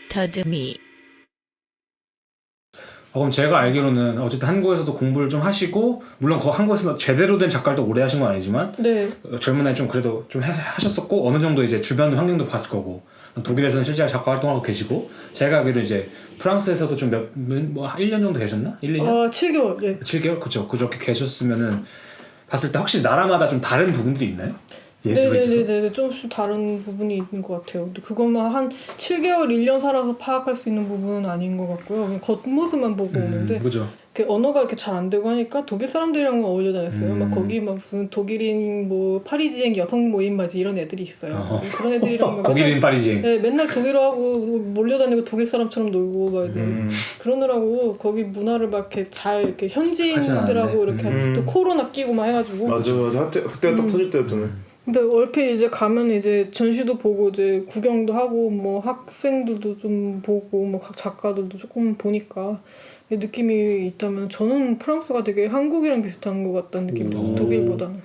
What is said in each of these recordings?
더듬이. 그럼 제가 알기로는 어쨌든 한국에서도 공부를 좀 하시고, 물론 한국에서 제대로 된 작가를 또 오래 하신 건 아니지만 네. 젊은 나이 좀 그래도 좀 하셨었고, 어느 정도 이제 주변 환경도 봤을 거고, 독일에서는 실제 작가 활동하고 계시고, 제가 알기로 이제 프랑스에서도 좀 뭐 1년 정도 계셨나? 1, 2년? 7개월. 네. 7개월? 그죠. 그렇게 계셨으면은 봤을 때 확실히 나라마다 좀 다른 부분들이 있나요? 네네네네, 조금씩 다른 부분이 있는 것 같아요. 근데 그것만 한 7개월, 1년 살아서 파악할 수 있는 부분은 아닌 것 같고요. 그냥 겉모습만 보고 오는데, 그죠. 언어가 이렇게 잘 안 되고 하니까 독일 사람들이랑 어울려 다녔어요. 막 거기 막 무슨 독일인 뭐 파리지행 여성 모임 맞이 이런 애들이 있어요. 그런 애들이랑 독일인 파리지행. 네, 맨날 독일어하고 몰려다니고 독일 사람처럼 놀고 막 이제 그러느라고 거기 문화를 막 이렇게 잘 이렇게 현지인들하고 이렇게 또 코로나 끼고 막 해가지고. 맞아. 그때가 딱 터질 때였잖아요. 근데 얼핏 이제 가면 이제 전시도 보고 이제 구경도 하고 뭐 학생들도 좀 보고 뭐 각 작가들도 조금 보니까 느낌이 있다면 저는 프랑스가 되게 한국이랑 비슷한 것 같다는 느낌이 들어요. 독일보다는.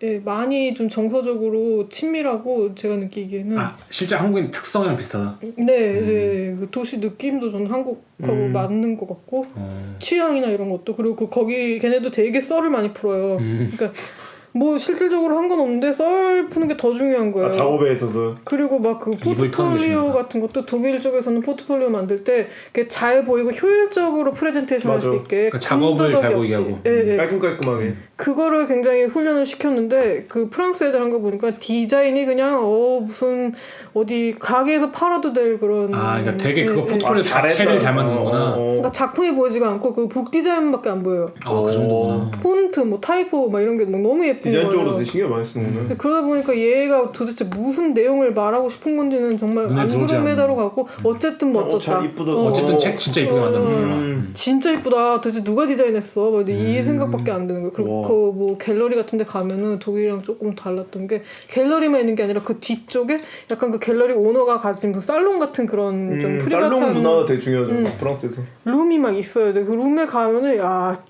예, 많이 좀 정서적으로 친밀하고 제가 느끼기에는. 실제 한국인 특성이랑 비슷하다. 네. 그 도시 느낌도 저는 한국하고 맞는 것 같고 취향이나 이런 것도 그리고 거기 걔네도 되게 썰을 많이 풀어요. 그러니까. 뭐 실질적으로 한 건 없는데 썰 푸는 게 더 중요한 거예요. 작업에 있어서. 그리고 막 그 포트폴리오 같은 것도 독일 쪽에서는 포트폴리오 만들 때 잘 보이고 효율적으로 프레젠테이션 할 수 있게 그러니까 작업을 잘 보이게 하고 깔끔하게 그거를 굉장히 훈련을 시켰는데 그 프랑스 애들 한 거 보니까 디자인이 그냥 무슨 어디 가게에서 팔아도 될 그런 그러니까 되게 그거 포트폴리오 자체를 잘 만드는구나. 그러니까 작품이 보이지가 않고 그 북 디자인밖에 안 보여요. 그 정도구나. 폰트 뭐 타이포 막 이런 게 너무 예쁜 거예요. 디자인적으로 되게 신경 많이 쓰는구나. 그러다 보니까 얘가 도대체 무슨 내용을 말하고 싶은 건지는 정말 안드로메다로 가고 어쨌든 멋졌다. 이쁘다. 어쨌든 책 진짜 이쁘게 만들었구나. 진짜 이쁘다. 도대체 누가 디자인했어? 이 생각밖에 안 드는 거예요. 그리고 그 뭐 갤러리 같은 데 가면은 독일이랑 조금 달랐던 게 갤러리만 있는 게 아니라 그 뒤쪽에 약간 그 갤러리 오너가 가진 그 살롱 같은 그런 좀 프리바트한 살롱 문화가 되게 중요하죠. 프랑스에서. rum이 막 있어요. 그 룸에 가면은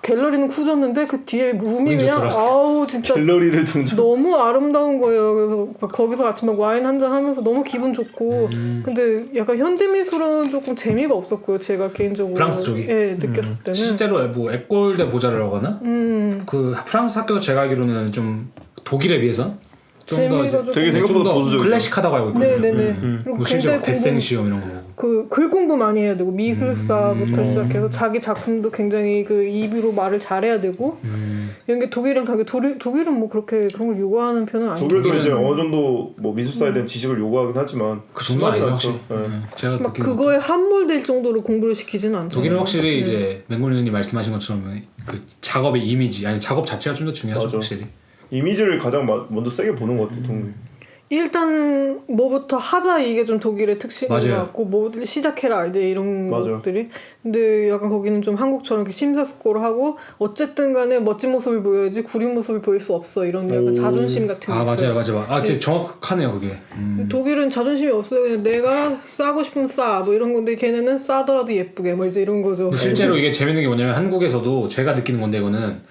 갤러리는 쿠졌는데 그 뒤에 룸이 그냥 아우 진짜 갤러리를 점점 너무 아름다운 거예요. 그래서 거기서 아침에 와인 한잔 하면서 너무 기분 좋고 근데 약간 현대미술은 조금 재미가 없었고요. 제가 개인적으로 프랑스 쪽이? 느꼈을 때는 실제로 뭐 에꼴데 보자르라고 하나? 그 프랑스 학교 제가 알기로는 좀 독일에 비해서 좀 더 되게 생각보다 보수적이죠. 클래식하다고 알고 있거든요. 네네네. 그리고 실제 데생 시험 이런 거. 글 공부 많이 해야 되고 미술사부터 시작해서 자기 작품도 굉장히 그 입으로 말을 잘해야 되고 이런 게 독일이랑 다르게 독일은 뭐 그렇게 그런 걸 요구하는 편은 아니고 독일도 이제 어느 정도 뭐 미술사에 대한 지식을 요구하긴 하지만 그 정도 아니죠. 제가 막 그거에 함몰될 정도로 공부를 시키지는 않죠. 독일은 확실히 이제 맹골님이 말씀하신 것처럼 그 작업의 이미지 아니 작업 자체가 좀 더 중요하죠. 확실히 이미지를 가장 먼저 세게 보는 것 같아요. 독일. 일단 뭐부터 하자 이게 좀 독일의 특징인 것 같고 뭐를 시작해라 이제 이런 것들이 근데 약간 거기는 좀 한국처럼 이렇게 심사숙고를 어쨌든 간에 멋진 모습을 보여야지 구린 모습을 보일 수 없어 이런 약간 자존심 같은 게 있어요. 맞아요. 되게 정확하네요 그게. 독일은 자존심이 없어요. 그냥 내가 싸고 싶으면 싸 뭐 이런 건데 걔네는 싸더라도 예쁘게 뭐 이제 이런 거죠. 실제로 이게 재밌는 게 뭐냐면 한국에서도 제가 느끼는 건데 이거는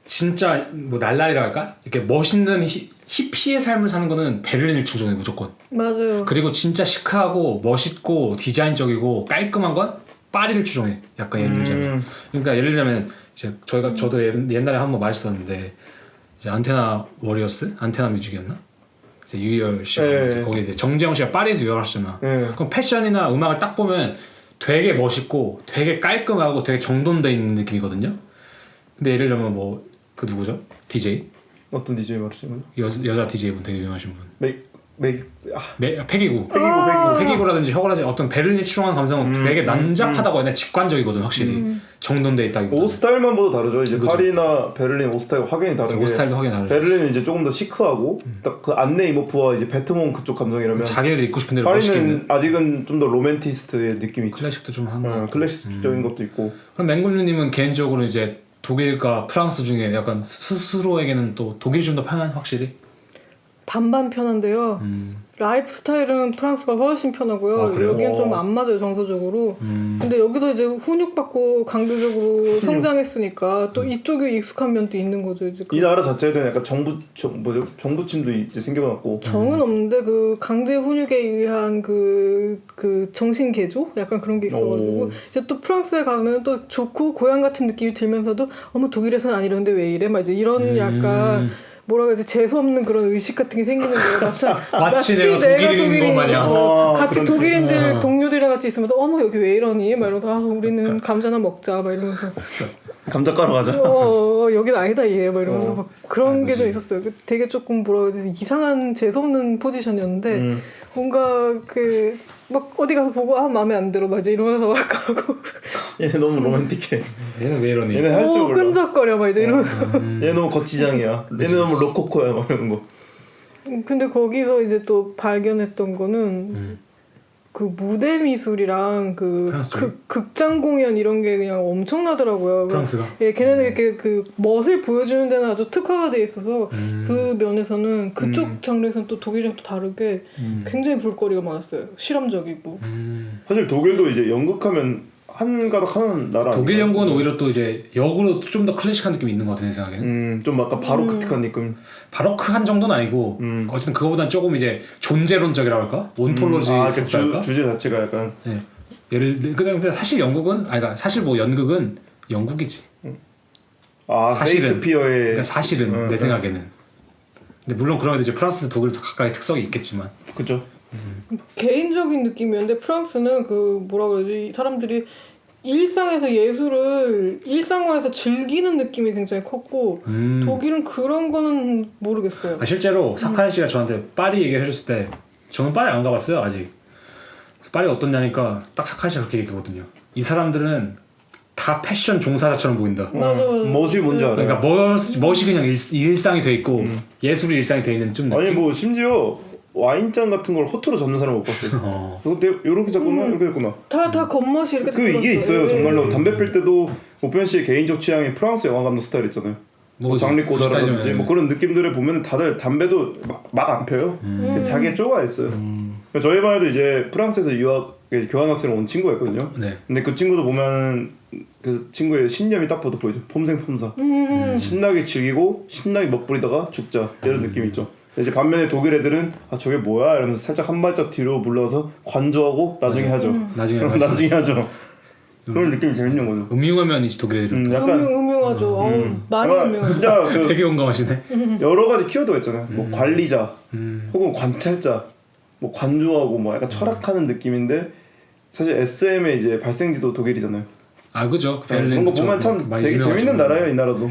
진짜 뭐 날라리라 할까? 이렇게 멋있는 히피의 삶을 사는 거는 베를린을 추종해 무조건. 맞아요. 그리고 진짜 시크하고 멋있고 디자인적이고 깔끔한 건 파리를 추종해. 약간 예를 들자면. 그러니까 예를 들자면 이제 저도 옛날에 한번 말했었는데 이제 안테나 워리어스, 안테나 뮤직이었나? 이제 유희열 씨가 거기 이제 정재영 씨가 파리에서 유학하셨잖아. 그럼 패션이나 음악을 딱 보면 되게 멋있고 되게 깔끔하고 되게 정돈돼 있는 느낌이거든요. 근데 예를 들면 뭐 그 누구죠? DJ? 어떤 DJ 말하시는 거죠? 여자 DJ분 되게 유명하신 분. 패기구. 패기구라든지 혀고라든지 어떤 베를린 추종한 감성은 되게 난잡하다고 해야 되나 직관적이거든 확실히. 정돈돼 있다기보다. 옷 스타일만 봐도 다르죠. 이제 파리나 베를린 옷 스타일과 확연히 다르게. 옷 스타일도 확연히 다르죠. 베를린은 이제 조금 더 시크하고 딱 그 안내 이모프와 이제 베트몽 그쪽 감성이라면 자기네들 입고 싶은 대로 파리는 아직은 좀 더 로맨티스트의 느낌이 있죠. 클래식도 좀 하는 클래식적인 것도 있고. 그럼 맹군님은 개인적으로 이제 독일과 프랑스 중에 약간 스스로에게는 또 독일이 좀 더 편한 확실히? 반반 편한데요. 라이프 스타일은 프랑스가 훨씬 편하고요. 아, 그래요? 여기는 좀 안 맞아요 정서적으로. 근데 여기서 이제 훈육받고 강제적으로 성장했으니까 또 이쪽에 익숙한 면도 있는 거죠. 이제 이 나라 자체에 대한 약간 정부침도 이제 생겨났고. 정은 없는데 그 강제 훈육에 의한 그 정신 개조 약간 그런 게 있어가지고 이제 또 프랑스에 가면 또 좋고 고향 같은 느낌이 들면서도 어머 독일에서는 안 이러는데 왜 이래? 막 이제 이런 약간 뭐라 그러지 재수 없는 그런 의식 같은 게 생기는 거예요. 마치 내가 독일인 거 마냥. 같이 독일인들 동료들이랑 같이 있으면서 어머 여기 왜 이러니? 막 이러면서 우리는 감자나 먹자 막 이러면서 감자가루 가자. 여긴 아니다 얘 막 이러면서 막 그런 게 좀 있었어요. 되게 조금 뭐라 그러지 이상한 재수 없는 포지션이었는데 뭔가 그 막 어디 가서 보고 마음에 안 들어 막 이제 이러면서 막 가고 얘 너무 로맨틱해. 얘는 왜 이러니? 얘는 할 줄 몰라. 끈적거려 막 이제 이러면서 얘 너무 거치장이야. 얘는 너무 로코코야 막 이런 거. 근데 거기서 이제 또 발견했던 거는 그 무대 미술이랑 극장 공연 이런 게 그냥 엄청나더라고요. 프랑스가? 예, 걔네는 이렇게 그 멋을 보여주는 데는 아주 특화가 돼 있어서 그 면에서는 그쪽 장르에서는 또 독일이랑 또 다르게 굉장히 볼거리가 많았어요. 실험적이고. 사실 독일도 이제 연극하면 한가닥 하는 나라. 독일 연구는 오히려 또 이제 역으로 좀 더 클래식한 느낌이 있는 것 같은 생각에는. 좀 약간 바로크틱한 느낌. 바로크한 정도는 아니고 어쨌든 그거보단 조금 이제 존재론적이라고 할까? 온톨로지스럽다 할까? 주제 자체가 약간. 네. 근데 사실 영국은 그러니까 사실 뭐 연극은 영국이지. 사실은 셰익스피어의 그러니까 사실은 내 생각에는. 근데 물론 그런 이제 프랑스, 독일도 각각의 특성이 있겠지만. 그죠. 개인적인 느낌이었는데 프랑스는 그 뭐라 그러지 사람들이 일상에서 예술을 일상화해서 즐기는 느낌이 굉장히 컸고 독일은 그런 거는 모르겠어요. 실제로 사카린 씨가 저한테 파리 얘기를 해줬을 때 저는 파리 안 가봤어요 아직. 파리 어떻냐니까 딱 사카린 씨가 그렇게 얘기했거든요. 이 사람들은 다 패션 종사자처럼 보인다. 맞아. 멋이 뭔지 알아요. 그러니까 멋이 그냥 일상이 돼 있고 예술이 일상이 돼 있는 좀 느낌. 아니 뭐 심지어 와인잔 같은 걸 호투로 잡는 사람 못 봤어요. 이렇게 잡구나 이렇게 됐구나. 다 겉멋이 이렇게 이게 있어요. 정말로 담배 필 때도 오편 씨의 개인적 취향이 프랑스 영화 감독 스타일 있잖아요. 뭐 장리 꼬다라든지 뭐 그런 느낌들을 보면 다들 담배도 막 안 펴요. 자기의 쪼가 있어요. 그러니까 저희 반에도 이제 프랑스에서 교환학생으로 온 친구가 있거든요. 네. 근데 그 친구도 보면 그 친구의 신념이 딱 봐도 보이죠. 폼생폼사. 신나게 즐기고 신나게 멋부리다가 죽자 이런 느낌이 있죠. 이제 반면에 독일 애들은 저게 뭐야 이러면서 살짝 한 발짝 뒤로 물러서 관조하고 나중에 하죠. 나중에 하죠. 그런 느낌이 재밌는 거죠. 음흉하면 이제 독일 애들은 약간 음흉하죠. 많이 음흉하죠. 진짜 되게 공감하시네. 여러 가지 키워드가 있잖아요. 뭐 관리자, 혹은 관찰자, 뭐 관조하고 뭐 약간 철학하는 느낌인데 사실 SM의 이제 발생지도 독일이잖아요. 그죠. 그런 거 보면 참 되게 재밌는 나라예요, 이 나라도.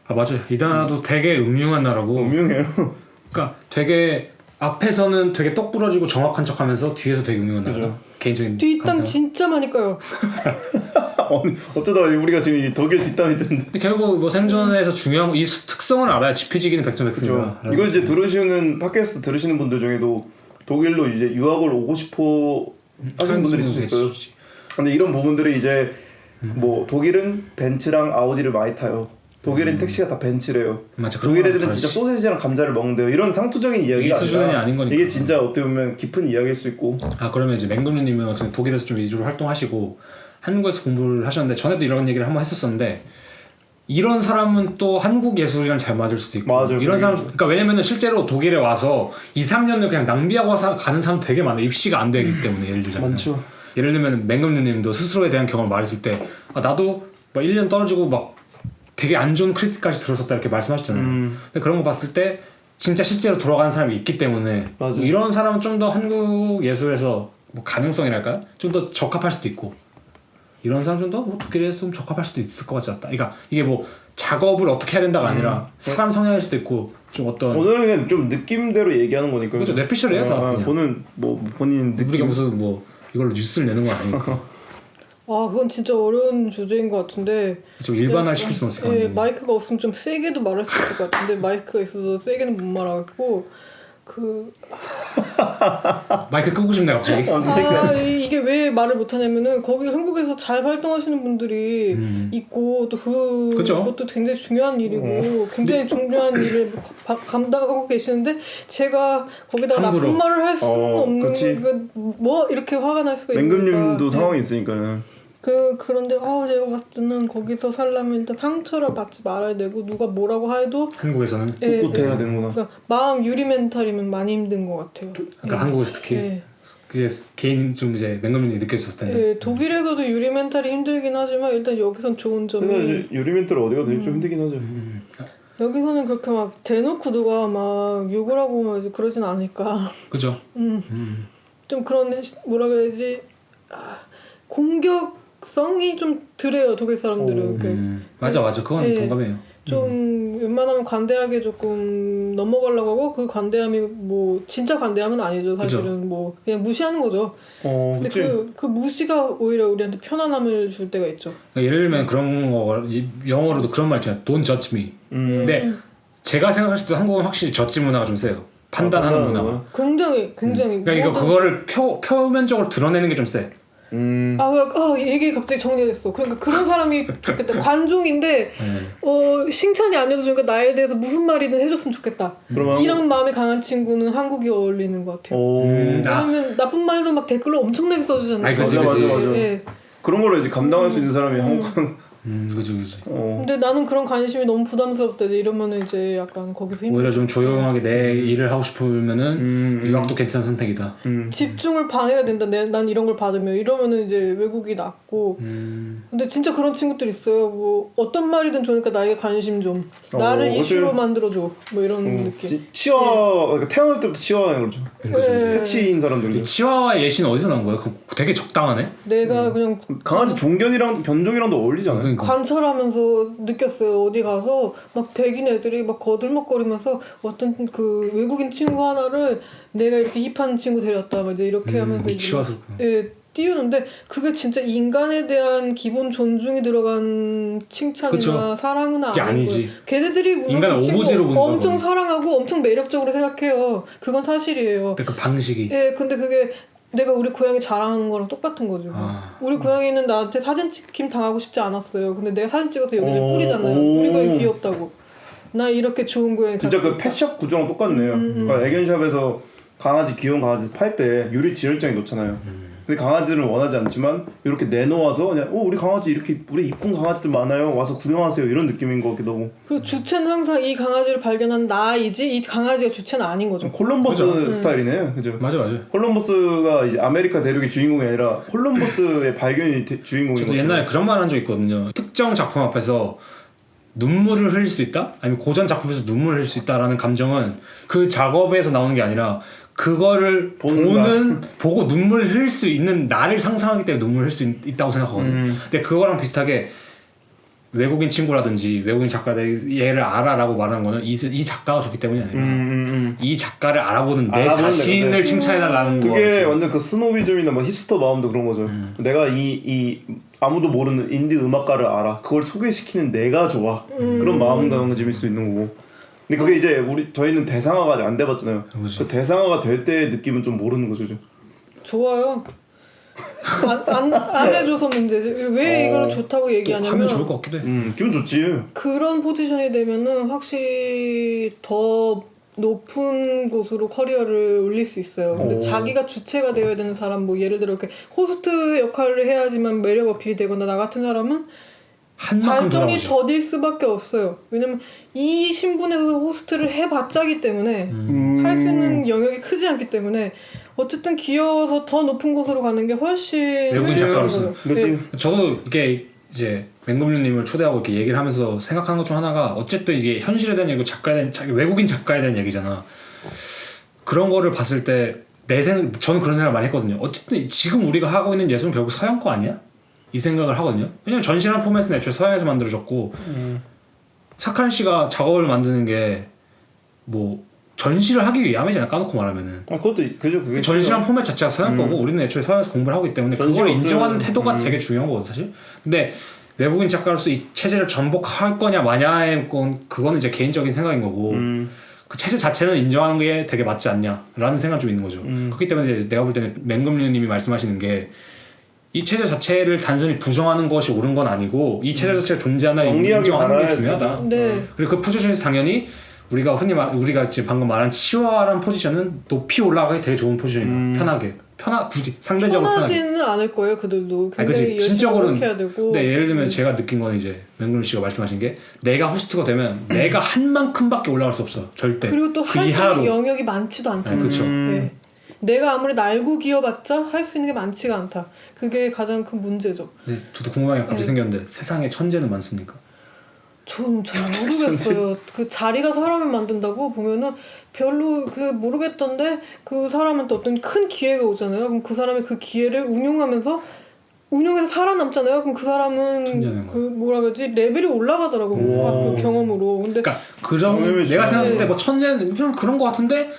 맞아요. 이 나라도 되게 음흉한 나라고. 음흉해요. 그러니까 되게 앞에서는 되게 똑 부러지고 정확한 척하면서 뒤에서 되게 음흉한 나라. 개인적인 뒷담 진짜 많이 까요. 어쩌다 우리가 지금 이 독일 뒷담이 듣는데. 결국 뭐 생존에서 중요한 거 이 특성을 알아야 지피지기는 백전백승이다. 이거 이제 들으시는 팟캐스트 들으시는 분들 중에도 독일로 이제 유학을 오고 싶어 하시는 분들이 있을 수 있어요. 근데 이런 부분들이 이제 뭐 독일은 벤츠랑 아우디를 많이 타요. 독일은 택시가 다 벤츠래요. 맞아. 독일 애들은 진짜 소세지랑 감자를 먹는데요. 이런 상투적인 이야기가 아닌 거니까. 이게 진짜 어떻게 보면 깊은 이야기일 수 있고. 그러면 이제 맹금류님은 어쨌든 독일에서 좀 위주로 활동하시고 한국에서 공부를 하셨는데 전에도 이런 얘기를 한번 했었었는데 이런 사람은 또 한국 예술이랑 잘 맞을 수도 있고. 맞아요. 이런 사람 그러니까 왜냐면은 실제로 독일에 와서 2, 3년을 그냥 낭비하고 가는 사람 되게 많아요. 입시가 안 되기 때문에 예를 들자면. 많죠. 예를 들면 맹금류님도 스스로에 대한 경험을 말했을 때 나도 막 1년 떨어지고 막 되게 안 좋은 크리틱까지 들었었다 이렇게 말씀하셨잖아요. 근데 그런 거 봤을 때 진짜 실제로 돌아가는 사람이 있기 때문에 뭐 이런 사람은 좀 더 한국 예술에서 뭐 가능성이랄까요? 좀 더 적합할 수도 있고 이런 사람 좀 더 뭐 독일에서 좀 적합할 수도 있을 것 같지 않다. 그러니까 이게 뭐 작업을 어떻게 해야 된다가 아니라 사람 성향일 수도 있고 좀 어떤 오늘은 좀 느낌대로 얘기하는 거니까. 그렇죠. 뇌피셜이에요 다. 보는 뭐 본인 느낌. 우리가 무슨 뭐 이걸로 뉴스를 내는 건 아니니까. 그건 진짜 어려운 주제인 것 같은데 좀 일반화를 시킬 수는 없을 것 같은데. 마이크가 없으면 좀 세게도 말할 수 있을 것 같은데 마이크가 있어서 세게는 못 말하겠고 마이크 끄고 싶네 갑자기. 이게 왜 말을 못하냐면은 거기 한국에서 잘 활동하시는 분들이 있고 또 그것도 굉장히 중요한 일이고 굉장히 중요한 일을 감당하고 계시는데 제가 거기다가 함부로. 나쁜 말을 할 수는 없는 그치. 뭐 이렇게 화가 날 수가 있으니까 맹금님도 상황이 있으니까. 그런데 제가 봤을 때는 거기서 살려면 일단 상처를 받지 말아야 되고 누가 뭐라고 해도 한국에서는 꿋꿋해야 되는구나. 그러니까 마음 유리 멘탈이면 많이 힘든 것 같아요. 그러니까 한국에서 특히 그게 개인 좀 이제 맹금님이 느껴졌을 텐데. 독일에서도 유리 멘탈이 힘들긴 하지만 일단 여기선 좋은 점이 그래서 이제 유리멘트를 어디 가도 좀 힘들긴 하죠. 여기서는 그렇게 막 대놓고 누가 막 욕을 하고 막 그러진 않으니까 그죠? 좀 그런 뭐라 그래야지 공격성이 좀 덜해요 독일 사람들은. 맞아 그건 동감해요. 좀 웬만하면 관대하게 조금 넘어가려고 하고 그 관대함이 뭐 진짜 관대함은 아니죠 사실은. 그죠. 뭐 그냥 무시하는 거죠. 근데 그치. 그 무시가 오히려 우리한테 편안함을 줄 때가 있죠. 그러니까 예를 들면 그런 거 영어로도 그런 말 있잖아요. Don't judge me. 근데 제가 생각했을 때 한국은 확실히 저지 문화가 좀 세요. 판단하는 문화가. 굉장히 그러니까 그거를 표면적으로 드러내는 게 좀 세. 얘기 갑자기 정리가 됐어. 그러니까 그런 사람이 좋겠다. 관종인데 칭찬이 아니어도 좋으니까 나에 대해서 무슨 말이든 해줬으면 좋겠다. 이런 마음이 강한 친구는 한국이 어울리는 것 같아요. 왜냐면 나쁜 말도 막 댓글로 엄청나게 써주잖아요. 아니, 그치. 맞아. 네. 그런 걸로 이제 감당할 수 있는 사람이 한국은. 그지. 근데 나는 그런 관심이 너무 부담스럽다. 이러면은 이제 약간 거기서 오히려 좀 조용하게 내 일을 하고 싶으면은 유학도 괜찮은 선택이다. 집중을 방해가 된다. 난 이런 걸 받으면 이러면은 이제 외국이 낫고. 근데 진짜 그런 친구들 있어요. 뭐 어떤 말이든 좋으니까 나에게 관심 좀. 나를 이슈로 만들어줘. 뭐 이런 느낌. 그러니까 태어날 때부터 치와하는 거죠. 태치인 사람들이. 치와와 예시는 어디서 나온 거야? 되게 적당하네. 내가 그냥 강아지 견종이랑도 어울리잖아요. 관찰하면서 느꼈어요. 어디 가서 막 백인 애들이 막 거들먹거리면서 어떤 그 외국인 친구 하나를 내가 이렇게 힙한 친구 데렸다. 막 이제 이렇게 하면서 치와스럽구나. 띄우는데 그게 진짜 인간에 대한 기본 존중이 들어간 칭찬이나 그쵸. 사랑은 그게 아니지. 걔네들이 인간을 오브제로 보는 엄청 거거든. 사랑하고 엄청 매력적으로 생각해요. 그건 사실이에요. 그 방식이. 근데 그게 내가 우리 고양이 자랑하는 거랑 똑같은 거죠. 우리 고양이는 나한테 사진 찍힘 당하고 싶지 않았어요. 근데 내가 사진 찍어서 여기저기 뿌리잖아요. 우리 고양이 귀엽다고. 나 이렇게 좋은 고양이 진짜 그 펫샵 구조랑 똑같네요. 그러니까 애견샵에서 귀여운 강아지 팔 때 유리 진열장에 놓잖아요. 근데 강아지를 원하지 않지만 이렇게 내놓아서 그냥 우리 강아지 이렇게 우리 이쁜 강아지들 많아요. 와서 구경하세요. 이런 느낌인 것 같기도 하고. 그 주체는 항상 이 강아지를 발견한 나이지 이 강아지가 주체는 아닌 거죠. 콜럼버스 스타일이네요. 그죠? 맞아. 콜럼버스가 이제 아메리카 대륙의 주인공이 아니라 콜럼버스의 발견이 주인공인 저도 거죠. 옛날에 그런 말 한 적 있거든요. 특정 작품 앞에서 눈물을 흘릴 수 있다? 아니면 고전 작품에서 눈물을 흘릴 수 있다라는 감정은 그 작업에서 나오는 게 아니라 그거를 보고 눈물을 흘릴 수 있는 나를 상상하기 때문에 눈물을 흘릴 수 있다고 생각하거든요. 근데 그거랑 비슷하게 외국인 친구라든지 외국인 작가들 얘를 알아라고 말하는 거는 이 작가가 좋기 때문이 아니라 이 작가를 알아보는 내 자신을 칭찬해달라는 거. 그게 완전 그 스노비즘이나 뭐 힙스터 마음도 그런 거죠. 내가 이 아무도 모르는 인디 음악가를 알아. 그걸 소개시키는 내가 좋아. 그런 마음가짐일 수 있는 거고. 근데 그게 이제 저희는 대상화가 아직 안 돼봤잖아요. 그 대상화가 될 때의 느낌은 좀 모르는 거죠. 좋아요. 안 해줘서 문제지. 왜 이걸 좋다고 얘기하냐면 하면 좋을 것 같기도 해. 기분 좋지. 그런 포지션이 되면은 확실히 더 높은 곳으로 커리어를 올릴 수 있어요. 근데 자기가 주체가 되어야 되는 사람, 뭐 예를 들어 이렇게 호스트 역할을 해야지만 매력 어필이 되거나 나 같은 사람은 발전이 더딜 수밖에 없어요. 왜냐면 이 신분에서 호스트를 해봤자기 때문에 할 수 있는 영역이 크지 않기 때문에 어쨌든 귀여워서 더 높은 곳으로 가는 게 훨씬 외국인 작가로서. 네. 저도 이게 이제 맹금류님을 초대하고 이렇게 얘기를 하면서 생각하는 것 중 하나가 어쨌든 이게 현실에 대한 얘기고 외국인 작가에 대한 얘기잖아. 그런 거를 봤을 때 저는 그런 생각을 많이 했거든요. 어쨌든 지금 우리가 하고 있는 예술은 결국 서양 거 아니야? 이 생각을 하거든요. 왜냐면 전시라는 포맷은 애초에 서양에서 만들어졌고 사카린 씨가 작업을 만드는 게 뭐 전시를 하기 위함이잖아. 까놓고 말하면은. 그것도 그죠. 그게 전시란 포맷 자체가 서양 거고 우리는 애초에 서양에서 공부를 하고 있기 때문에 그걸 인정하는 태도가 되게 중요한 거거든 사실. 근데 외국인 작가로서 이 체제를 전복할 거냐 마냐의 건 그거는 이제 개인적인 생각인 거고 그 체제 자체는 인정하는 게 되게 맞지 않냐라는 생각이 좀 있는 거죠. 그렇기 때문에 이제 내가 볼 때는 맹금류님이 말씀하시는 게 이 체제 자체를 단순히 부정하는 것이 옳은 건 아니고 이 체제 자체가 존재하나 인정하는 게 중요하다. 네. 그리고 그 포지션에서 당연히 우리가 지금 방금 말한 치열한 포지션은 높이 올라가기 되게 좋은 포지션이다. 편하게. 굳이 상대적으로 편하게. 편하지는 않을 거예요. 그들도 아니, 굉장히 그치. 심적으로는. 해야 되고. 근데 예를 들면 제가 느낀 건 이제 맹금 씨가 말씀하신 게 내가 호스트가 되면 내가 한 만큼밖에 올라갈 수 없어. 절대. 그리고 또 그 할 수 이하로. 있는 영역이 많지도 않다. 네, 그쵸. 네. 내가 아무리 날고 기어봤자 할 수 있는 게 많지가 않다. 그게 가장 큰 문제죠. 네, 저도 궁금한 게 갑자기 네. 생겼는데 세상에 천재는 많습니까? 전 잘 모르겠어요. 그 자리가 사람을 만든다고 보면은 별로 그 모르겠던데 그 사람한테 어떤 큰 기회가 오잖아요. 그럼 그 사람이 그 기회를 운용해서 살아남잖아요. 그럼 그 사람은 천재는 그 뭐라 그러지 레벨이 올라가더라고. 그 경험으로. 근데 그러니까 그런 경험이 내가 중요해. 생각했을 때 뭐 천재는 그냥 그런 거 같은데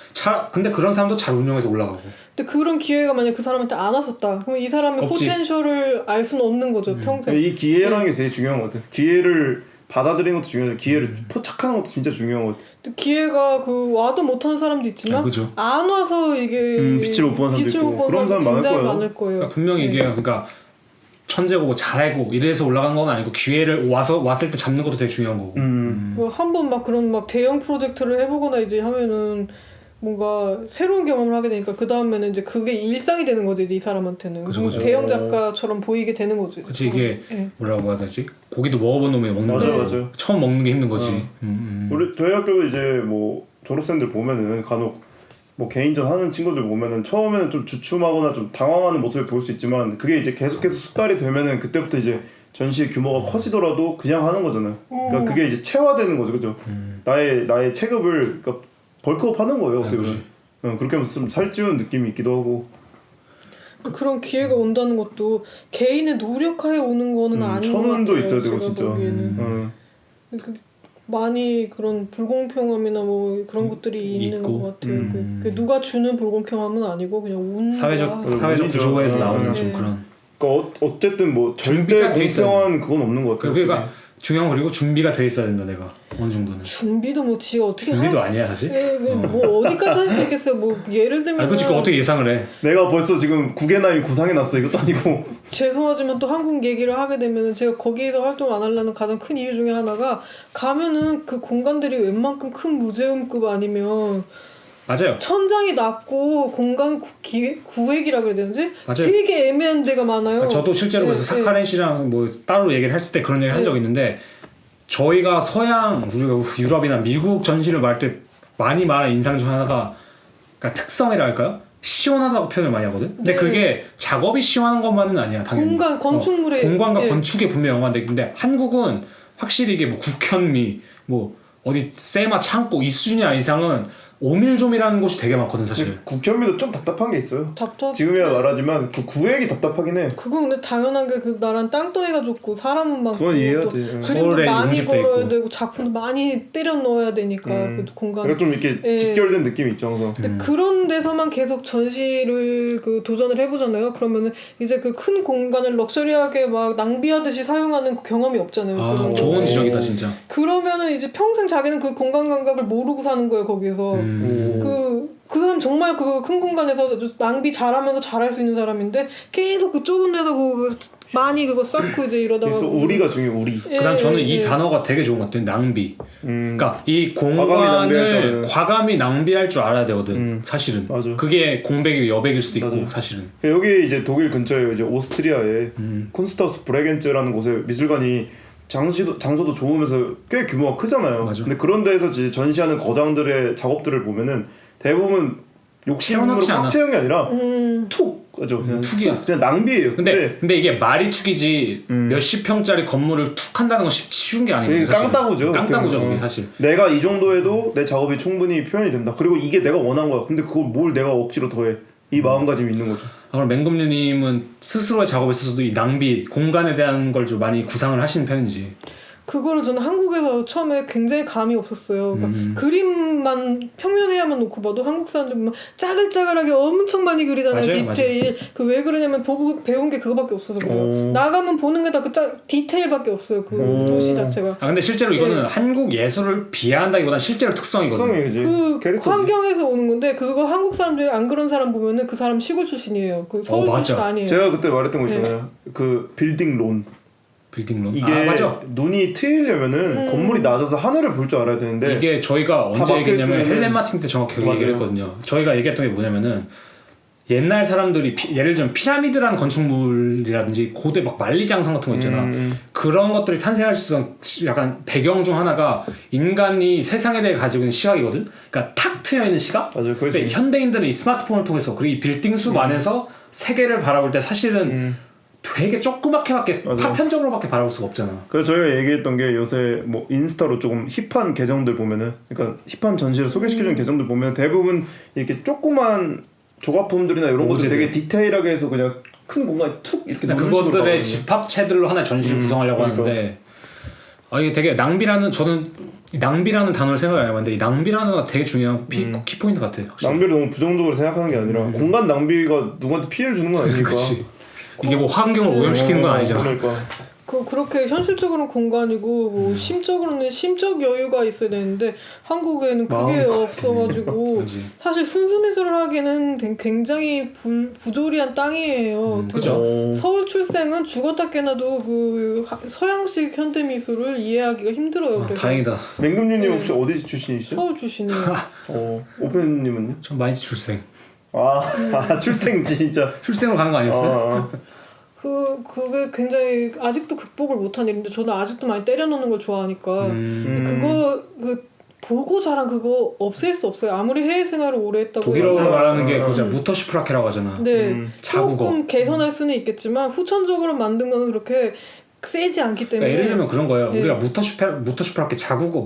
근데 그런 사람도 잘 운영해서 올라가고. 근데 그런 기회가 만약 그 사람한테 안 왔었다. 그럼 이 사람의 없지. 포텐셜을 알 수는 없는 거죠. 평생. 이 기회라는 게 되게 중요한 것 같아. 기회를 받아들이는 것도 중요하고 기회를 포착하는 것도 진짜 중요한 것 같아. 근데 기회가 그 와도 못하는 사람도 있지만 그죠. 안 와서 이게 빛을 못 보는 사람도 있고 그런 사람 많을 굉장히 거예요. 많을 거예요. 그러니까 분명히 이게 그러니까 천재고 뭐 잘하고 이래서 올라간 건 아니고 기회를 왔을 때 잡는 것도 되게 중요한 거고. 뭐 한번 막 그런 막 대형 프로젝트를 해보거나 이제 하면은 뭔가 새로운 경험을 하게 되니까 그 다음에는 이제 그게 일상이 되는 거지 이제 이 사람한테는. 그죠, 그죠. 대형 작가처럼 보이게 되는 거지. 그치 이게 네. 뭐라고 해야 되지? 고기도 먹어본 놈이 먹는 맞아요, 거. 맞아요. 처음 먹는 게 힘든 거지. 저희 학교도 이제 뭐 졸업생들 보면은 간혹 뭐 개인전 하는 친구들 보면은 처음에는 좀 주춤하거나 좀 당황하는 모습을 볼 수 있지만 그게 이제 계속해서 숙달이 되면은 그때부터 이제 전시의 규모가 커지더라도 그냥 하는 거잖아요. 그러니까 그게 이제 체화되는 거죠, 그죠? 나의 체급을 그러니까 벌크업 하는 거예요, 어떻게 보면. 그렇게 하면서 좀 살찌우는 느낌이 있기도 하고. 그런 기회가 온다는 것도 개인의 노력하에 오는 거는 아닌 것 같아요. 천운도 있어야 되고 제가 진짜. 보기에는. 많이 그런 불공평함이나 뭐 그런 것들이 있는 있고. 것 같아요. 그 누가 주는 불공평함은 아니고 그냥 운과 사회적 운이죠. 구조에서 나오는 네. 좀 그런. 그러니까 어쨌든 뭐 절대 준비가 돼 있어야 공평한 그건 없는 것 같아요. 그러니까 중요한 거 그리고 준비가 돼 있어야 된다 내가 어느 정도는. 준비도 뭐 지가 어떻게 준비도 할 수- 아니야 사실. 뭐 어디까지 할 수 있겠어요. 뭐 예를 들면 아니 그치 그거 어떻게 예상을 해? 내가 벌써 지금 9개 나이 구상해놨어. 이것도 아니고. 죄송하지만 또 한국 얘기를 하게 되면은 제가 거기에서 활동을 안 하려는 가장 큰 이유 중에 하나가 가면은 그 공간들이 웬만큼 큰 무제უმ급 아니면 맞아요. 천장이 낮고 공간 구획이라 그래야 되는지 맞아요. 되게 애매한 데가 많아요. 그러니까 저도 실제로 그래서 사카렌 씨랑 뭐 따로 얘기를 했을 때 그런 얘기를 한 적이 있는데 저희가 우리가 유럽이나 미국 전시를 말 때 많이 말한 인상 중 하나가 그러니까 특성이라 할까요? 시원하다고 표현을 많이 하거든. 근데 네. 그게 작업이 시원한 것만은 아니야 당연히. 공간 건축물의 공간과 예. 건축에 분명 연관돼. 근데 한국은 확실히 이게 뭐 국현미, 뭐 어디 세마 창고 이 수준이 이상은 오밀조밀하는 곳이 되게 많거든 사실. 국현미도 좀 답답한 게 있어요. 답답. 지금이야 말하지만 그 구획이 답답하긴 해. 그건 근데 당연한 게 그 나란 땅덩이가 좋고 사람은 많고 그건 이해해야 또 돼. 그림도 서울에 많이 용집돼 걸어야 있고. 되고 작품도 많이 때려 넣어야 되니까 그 공간. 그러니까 좀 이렇게 예. 직결된 느낌이 있죠 항상. 근데 그런 데서만 계속 전시를 그 도전을 해보잖아요. 그러면은 이제 그 큰 공간을 럭셔리하게 막 낭비하듯이 사용하는 경험이 없잖아요. 아 그런 좋은 거. 지적이다 진짜. 그러면은 이제 평생 자기는 그 공간 감각을 모르고 사는 거예요 거기에서. 그 사람 정말 그 큰 공간에서 낭비 잘하면서 잘할 수 있는 사람인데 계속 그 좁은 데서 많이 그거 쌓고 이제 이러다가. 그래서 우리가 중요해 우리. 예, 그다음 저는 예, 이 예. 단어가 되게 좋은 것 같아요. 낭비. 그러니까 이 낭비할 공간을 줄은. 과감히 낭비할 줄 알아야 되거든. 사실은. 맞아. 그게 공백이 여백일 수도 있고 맞아. 사실은. 여기 이제 독일 근처에 이제 오스트리아에 콘스타우스 브레겐츠라는 곳에 미술관이 장소도 좋으면서 꽤 규모가 크잖아요. 맞아. 근데 그런 데에서 이제 전시하는 거장들의 작업들을 보면은 대부분 욕심으로 채워넣지 않아. 꽉 채운 게 아니라 툭 그죠? 그냥 툭이야. 그냥 낭비예요. 근데 이게 말이 툭이지 몇십 평짜리 건물을 툭 한다는 건 쉬운 게 아니거든. 그게 깡따구죠. 깡따구죠 어떻게 그게 보면. 사실. 내가 이 정도 해도 내 작업이 충분히 표현이 된다. 그리고 이게 내가 원한 거야. 근데 그걸 뭘 내가 억지로 더해. 이 마음가짐이 있는 거죠. 아, 그럼 맹금류님은 스스로의 작업에 있어서도 이 낭비, 공간에 대한 걸 좀 많이 구상을 하시는 편인지. 그거를 저는 한국에서 처음에 굉장히 감이 없었어요. 그러니까 그림만 평면에야만 놓고 봐도 한국 사람들 보면 짜글짜글하게 엄청 많이 그리잖아요. 맞아요, 디테일. 그 왜 그러냐면 보고 배운 게 그거밖에 없어서 그래요. 나가면 보는 게 다 그 디테일밖에 없어요. 그 도시 자체가. 아 근데 실제로 이거는 한국 예술을 비하한다기보다는 실제로 특성이거든요. 특성이지. 그 캐릭터지. 환경에서 오는 건데 그거 한국 사람들이 안 그런 사람 보면은 그 사람 시골 출신이에요. 그 서울 맞아. 출신 아니에요. 제가 그때 말했던 거 있잖아요. 그 빌딩 론. 빌딩론. 이게 맞아. 눈이 트이려면은 건물이 낮아서 하늘을 볼 줄 알아야 되는데 이게 저희가 언제 막혀 얘기했냐면 있으면은- 헬렌 마틴 때 정확히 그 맞아요. 얘기를 했거든요. 저희가 얘기했던 게 뭐냐면은 옛날 사람들이 예를 들면 피라미드라는 건축물이라든지 고대 막 만리장성 같은 거 있잖아. 그런 것들이 탄생할 수 있는 약간 배경 중 하나가 인간이 세상에 대해 가지고 있는 시각이거든. 그러니까 탁 트여 있는 시각. 맞아요. 그래서 근데 현대인들은 이 스마트폰을 통해서 그리고 이 빌딩 숲 안에서 세계를 바라볼 때 사실은 되게 조그맣게밖에 맞아요. 파편적으로밖에 바라볼 수가 없잖아. 그래서 저희가 얘기했던 게 요새 뭐 인스타로 조금 힙한 계정들 보면은 그러니까 힙한 전시를 소개시켜주는 계정들 보면 대부분 이렇게 조그만 조각품들이나 이런 것들 오제들. 되게 디테일하게 해서 그냥 큰 공간에 툭 이렇게 근데 놓는 식으로 그것들의 나오거든요. 집합체들로 하나의 전시를 구성하려고 그러니까. 하는데 이게 되게 낭비라는 저는 이 낭비라는 단어를 생각 안 해봤는데 이 낭비라는 거 되게 중요한 키포인트 같아요. 확실히. 낭비를 너무 부정적으로 생각하는 게 아니라 공간 낭비가 누구한테 피해를 주는 건 아니니까. 그치. 이게 뭐 환경을 오염시키는 건 아니잖아. 그러니까. 그렇게 현실적으로는 공간이고 뭐 심적으로는 심적 여유가 있어야 되는데 한국에는 그게 없어가지고 그치. 사실 순수미술을 하기에는 굉장히 부조리한 땅이에요. 그죠. 서울 출생은 죽었다 깨나도 그 서양식 현대미술을 이해하기가 힘들어요. 아, 그래서. 다행이다. 맹금님 혹시 어디 출신이시죠? 서울 출신이에요. 오펜님은요? 전 많이 출생. 출생 진짜. 출생으로 가는 거 아니었어요? 그게 굉장히 아직도 극복을 못한 일인데 저는 아직도 많이 때려놓는 걸 좋아하니까 그거 보고 자란 그거 없앨 수 없어요. 아무리 해외 생활을 오래 했다고 독일어로 해도. 말하는 게 그거 무터슈프라케라고 하잖아. 네, 자국어. 조금 개선할 수는 있겠지만 후천적으로 만든 거는 그렇게 세지 않기 때문에. 그러니까 예를 들면 그런 거예요. 네. 우리가 무터슈프라케 자국어,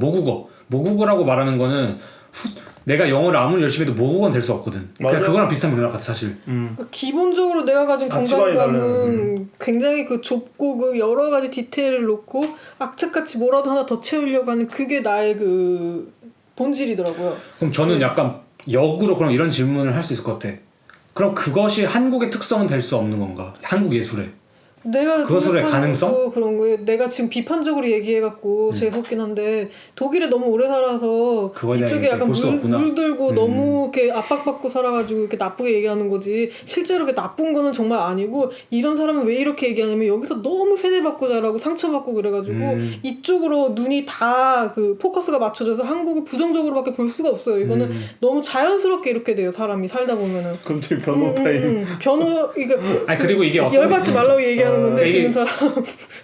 모국어라고 말하는 거는 내가 영어를 아무리 열심히 해도 모국어는 될 수 없거든. 그러니까 맞아요. 그거랑 비슷한 맥락 같아 사실. 기본적으로 내가 가진 가치관이 공간감은 굉장히 그 좁고 그 여러 가지 디테일을 놓고 악착같이 뭐라도 하나 더 채우려고 하는 그게 나의 그 본질이더라고요. 그럼 저는 약간 역으로 그럼 이런 질문을 할 수 있을 것 같아. 그럼 그것이 한국의 특성은 될 수 없는 건가? 한국 예술의. 내가 그것으로의 생각하는 가능성? 것도 그런 거예요. 내가 지금 비판적으로 얘기해갖고 재수없긴 한데 독일에 너무 오래 살아서 그거에 대한 이쪽에 얘기 약간 볼 수가 없구나. 물들고 너무 이렇게 압박받고 살아가지고 이렇게 나쁘게 얘기하는 거지. 실제로 그게 나쁜 거는 정말 아니고 이런 사람은 왜 이렇게 얘기하냐면 여기서 너무 세뇌받고 자라고 상처받고 그래가지고 이쪽으로 눈이 다 그 포커스가 맞춰져서 한국을 부정적으로밖에 볼 수가 없어요. 이거는 너무 자연스럽게 이렇게 돼요. 사람이 살다 보면은. 그럼 되게 변호타임. 변호 이게 아니 그리고 이게 어떤 열받지 말라고 얘기하는 건데 이게- 듣는 사람.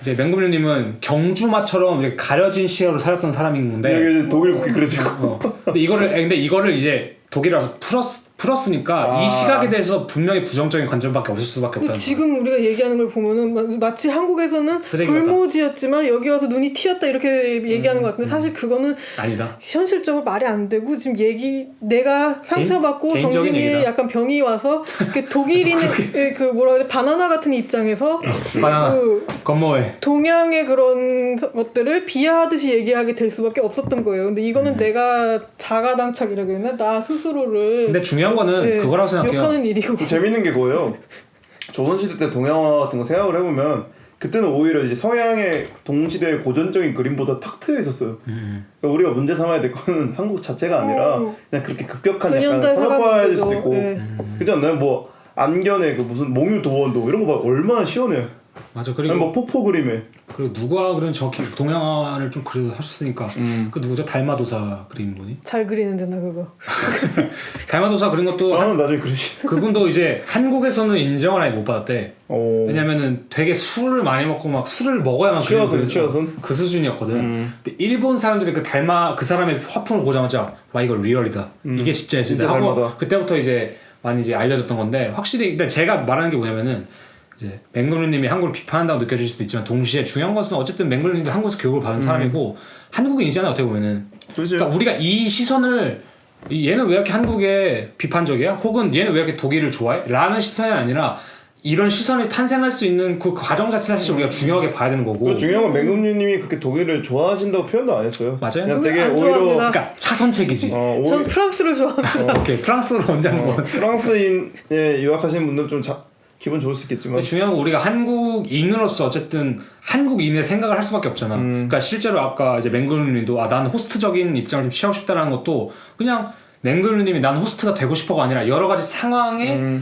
이제 맹금류님은 경주마처럼 이렇게 가려진 시야로 살았던 사람인 건데. 여기 독일 국기 그려지고. 근데 이거를 이제 독일에서 풀었으니까 이 시각에 대해서 분명히 부정적인 관점밖에 없을 수밖에 없다는 거야. 지금 우리가 얘기하는 걸 보면은 마치 한국에서는 쓰레기같다. 불모지였지만 여기 와서 눈이 튀었다 이렇게 얘기하는 것 같은데 사실 그거는 아니다. 현실적으로 말이 안 되고 지금 내가 상처받고 개인적인 정신이 얘기다. 약간 병이 와서 그 독일인의 그 뭐라 그래 바나나 같은 입장에서 바나나 그 건모에 동양의 그런 것들을 비하하듯이 얘기하게 될 수밖에 없었던 거예요. 근데 이거는 내가 자가당착이라고 해야 되나? 나 스스로를 근데 중요한 거는 네, 그거라고 생각해요. 욕하는 일이고. 재밌는 게 그거예요. 조선시대 때 동양화 같은 거 생각을 해보면 그때는 오히려 이제 서양의 동시대의 고전적인 그림보다 탁 트여 있었어요. 그러니까 우리가 문제 삼아야 될 거는 한국 자체가 아니라 그냥 그렇게 급격한 약간 근현대 산업화해질 수 사각지대죠. 있고 네. 그렇지 않나요? 뭐 안견에 그 무슨 몽유 도원도 이런 거 봐 얼마나 시원해요. 맞아. 아니 그리고 뭐 포포 그림에 그리고 누가 그런 저 동양화를 좀 하셨으니까 그 누구죠? 달마도사 그린 분이 잘 그리는데 나 그거. 달마도사 그린 것도 저는 나중에 그러시. 그분도 이제 한국에서는 인정을 아예 못 받았대. 어. 왜냐면은 되게 술을 많이 먹고 막 술을 먹어야만 그리는 취하선. 그 수준이었거든. 근데 일본 사람들이 그 사람의 화풍을 보자마자 와 이거 리얼이다. 이게 진짜 진짜 예술이다 하고 닮아다. 그때부터 이제 많이 이제 알려졌던 건데 확실히 근데 제가 말하는 게 뭐냐면은 이제 맹글루님이 한국을 비판한다고 느껴질 수도 있지만 동시에 중요한 것은 어쨌든 맹글루님도 한국에서 교육을 받은 사람이고 한국인이잖아요 어떻게 보면은. 그렇죠. 그러니까 우리가 이 시선을 얘는 왜 이렇게 한국에 비판적이야? 혹은 얘는 왜 이렇게 독일을 좋아해? 라는 시선이 아니라 이런 시선이 탄생할 수 있는 그 과정 자체를 사실 우리가 중요하게 봐야 되는 거고. 그 중요한 건 맹금류님이 그렇게 독일을 좋아하신다고 표현도 안 했어요. 맞아요. 그냥 되게 안 오히려 좋아합니다. 그러니까 차선책이지. 전 프랑스를 좋아합니다. 오케이 프랑스로 원장고. 프랑스인에 유학하시는 분들은 좀 기분 좋을 수 있겠지만 중요한 건 우리가 한국인으로서 어쨌든 한국인의 생각을 할 수밖에 없잖아. 그러니까 실제로 아까 이제 맹글루님도 난 호스트적인 입장을 좀 취하고 싶다라는 것도 그냥 맹글루님이 난 호스트가 되고 싶어가 아니라 여러 가지 상황에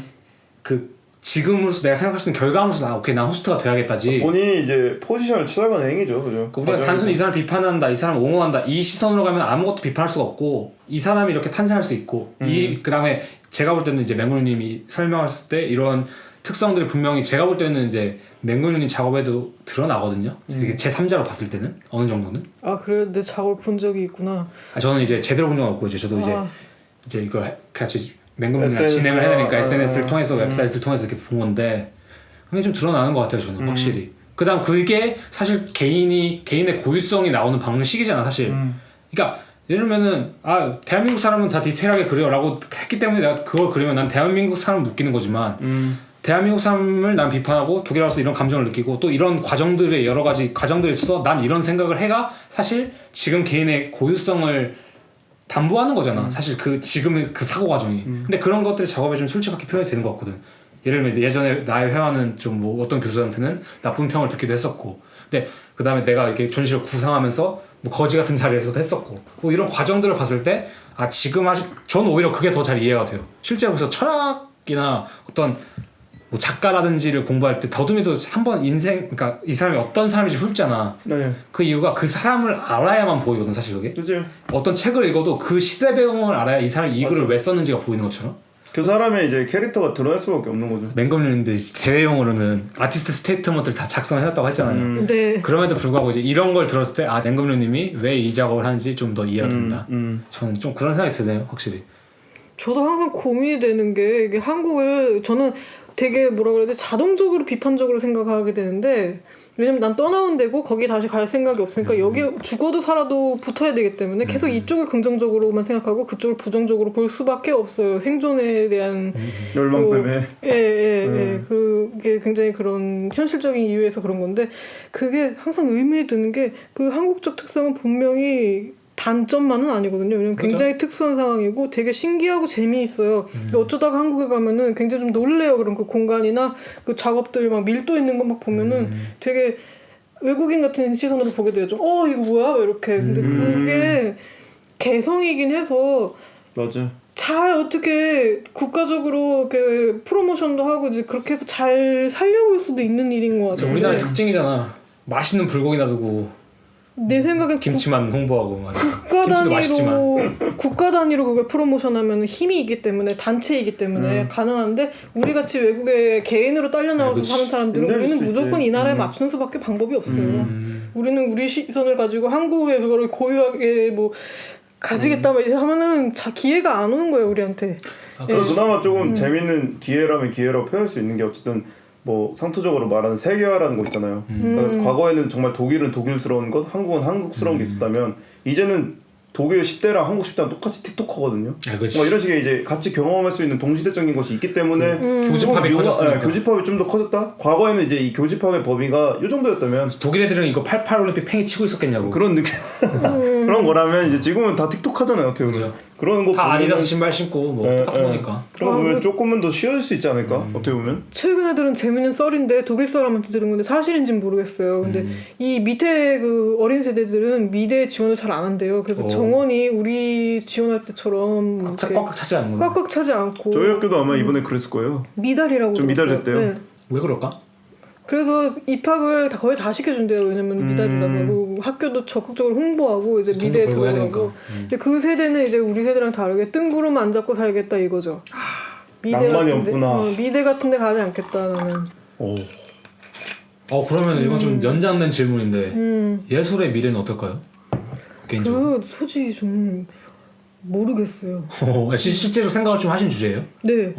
그 지금으로서 내가 생각할 수 있는 결과물로서 오케이 난 호스트가 돼야겠다지. 본인이 이제 포지션을 찾아가는 행위죠, 그죠? 우리가 단순히 이 사람 비판한다, 이 사람 옹호한다 이 시선으로 가면 아무것도 비판할 수가 없고 이 사람이 이렇게 탄생할 수 있고 그 다음에 제가 볼 때는 이제 맹글루님이 설명했을 때 이런 특성들이 분명히 제가 볼 때는 이제 맹글루님 작업에도 드러나거든요. 이게 제 3자로 봤을 때는 어느 정도는. 아 그래 내 작업 본 적이 있구나. 저는 이제 제대로 본 적은 없고 이제 저도 이제 이걸 같이 맹글루님이랑 진행을 해야 되니까 SNS를 통해서 웹사이트를 통해서 이렇게 본 건데 그게 좀 드러나는 것 같아요 저는 확실히. 그다음 그게 사실 개인의 고유성이 나오는 방식이잖아 사실. 그러니까 예를 들면은 대한민국 사람은 다 디테일하게 그려라고 했기 때문에 내가 그걸 그리면 난 대한민국 사람을 웃기는 거지만 대한민국 사람을 난 비판하고 독일 와서 이런 감정을 느끼고 또 이런 과정들의 여러 가지 과정들이 있어 난 이런 생각을 해가 사실 지금 개인의 고유성을 담보하는 거잖아. 사실 그 지금의 그 사고 과정이. 근데 그런 것들이 작업에 좀 솔직하게 표현이 되는 것 같거든. 예를 들면 예전에 나의 회화는 좀 뭐 어떤 교수한테는 나쁜 평을 듣기도 했었고, 근데 그 다음에 내가 이렇게 전시를 구상하면서 뭐 거지 같은 자리에서도 했었고, 뭐 이런 과정들을 봤을 때 지금 저는 오히려 그게 더 잘 이해가 돼요. 실제로 그래서 철학이나 어떤 뭐 작가라든지를 공부할 때 더듬이도 한번 그러니까 이 사람이 어떤 사람인지 훑잖아. 네. 그 이유가 그 사람을 알아야만 보이거든 사실 그게. 그죠. 어떤 책을 읽어도 그 시대 배경을 알아야 이 사람이 이 글을 왜 썼는지가 보이는 것처럼. 그 사람의 이제 캐릭터가 드러날 수밖에 없는 거죠. 맹검님인데 대외용으로는 아티스트 스테이트먼트를 다 작성해놨다고 했잖아요. 네. 그럼에도 불구하고 이제 이런 걸 들었을 때 맹검님이 왜 이 작업을 하는지 좀 더 이해가 된다. 저는 좀 그런 생각이 드네요 확실히. 저도 항상 고민이 되는 게 이게 한국을 저는 되게 뭐라 그래야 돼 자동적으로 비판적으로 생각하게 되는데 왜냐면 난 떠나온 데고 거기 다시 갈 생각이 없으니까 여기 죽어도 살아도 붙어야 되기 때문에 계속 이쪽을 긍정적으로만 생각하고 그쪽을 부정적으로 볼 수밖에 없어요. 생존에 대한 열망 때문에. 예. 그게 굉장히 그런 현실적인 이유에서 그런 건데 그게 항상 의미에 드는 게 그 한국적 특성은 분명히 단점만은 아니거든요. 왜냐면 굉장히 특수한 상황이고 되게 신기하고 재미있어요. 어쩌다가 한국에 가면은 굉장히 좀 놀래요. 그런 그 공간이나 그 작업들 막 밀도 있는 거 막 보면은 되게 외국인 같은 시선으로 보게 되죠. 이거 뭐야? 이렇게. 근데 그게 개성이긴 해서 맞아. 잘 어떻게 국가적으로 그 프로모션도 하고 이제 그렇게 해서 잘 살려볼 수도 있는 일인 것 같아요. 우리나라의 특징이잖아. 맛있는 불고기 놔두고 내 생각엔 김치만 홍보하고 김치도 맛있지만 국가 단위로 그걸 프로모션하면 힘이 있기 때문에 단체이기 때문에 가능한데 우리 같이 외국에 개인으로 딸려 나와서 사는 사람들은 우리는 무조건 이 나라에 맞추는 수밖에 방법이 없어요. 우리는 우리 시선을 가지고 한국에 그거를 고유하게 뭐 가지겠다 막 하면은 기회가 안 오는 거예요 우리한테. 그나마 조금 재밌는 기회라면 기회라고 표현할 수 있는 게 어쨌든 뭐 상투적으로 말하는 세계화라는 거 있잖아요. 그러니까 과거에는 정말 독일은 독일스러운 것, 한국은 한국스러운 게 있었다면 이제는 독일 10대랑 한국 10대랑 똑같이 틱톡커거든요. 뭐 이런 식의 이제 같이 경험할 수 있는 동시대적인 것이 있기 때문에 교집합이 커졌으니까. 교집합이 좀 더 커졌다. 과거에는 이제 이 교집합의 범위가 이 정도였다면 독일 애들은 이거 88 올림픽 팽이 치고 있었겠냐고. 그런 느낌 그런 거라면 이제 지금은 다 틱톡하잖아요. 어떻게 보면 그런 거 다 아디다스 신발 신고 뭐 똑같은 거니까. 그럼 보면 조금은 더 쉬워질 수 있지 않을까? 어떻게 보면 최근 애들은 재밌는 썰인데 독일 사람한테 들은 건데 사실인지는 모르겠어요. 근데 이 밑에 그 어린 세대들은 미대 지원을 잘 안 한대요. 그래서 정원이 우리 지원할 때처럼 꽉꽉 차지 않는구나. 꽉꽉 차지 않고 저희 학교도 아마 이번에 그랬을 거예요. 미달이라고 좀 미달됐대요. 네. 왜 그럴까? 그래서 입학을 거의 다 시켜준대요. 왜냐면 미달이라서 뭐 학교도 적극적으로 홍보하고 이제 미대에 들어가고. 근데 그 세대는 이제 우리 세대랑 다르게 뜬구름 안 잡고 살겠다 이거죠. 낭만이 없구나. 미대 같은데 가지 않겠다 나는. 그러면 이건 좀 연장된 질문인데 예술의 미래는 어떨까요? 개인적으로. 그 솔직히 좀 모르겠어요. 실제로 생각을 좀 하신 주제예요? 네.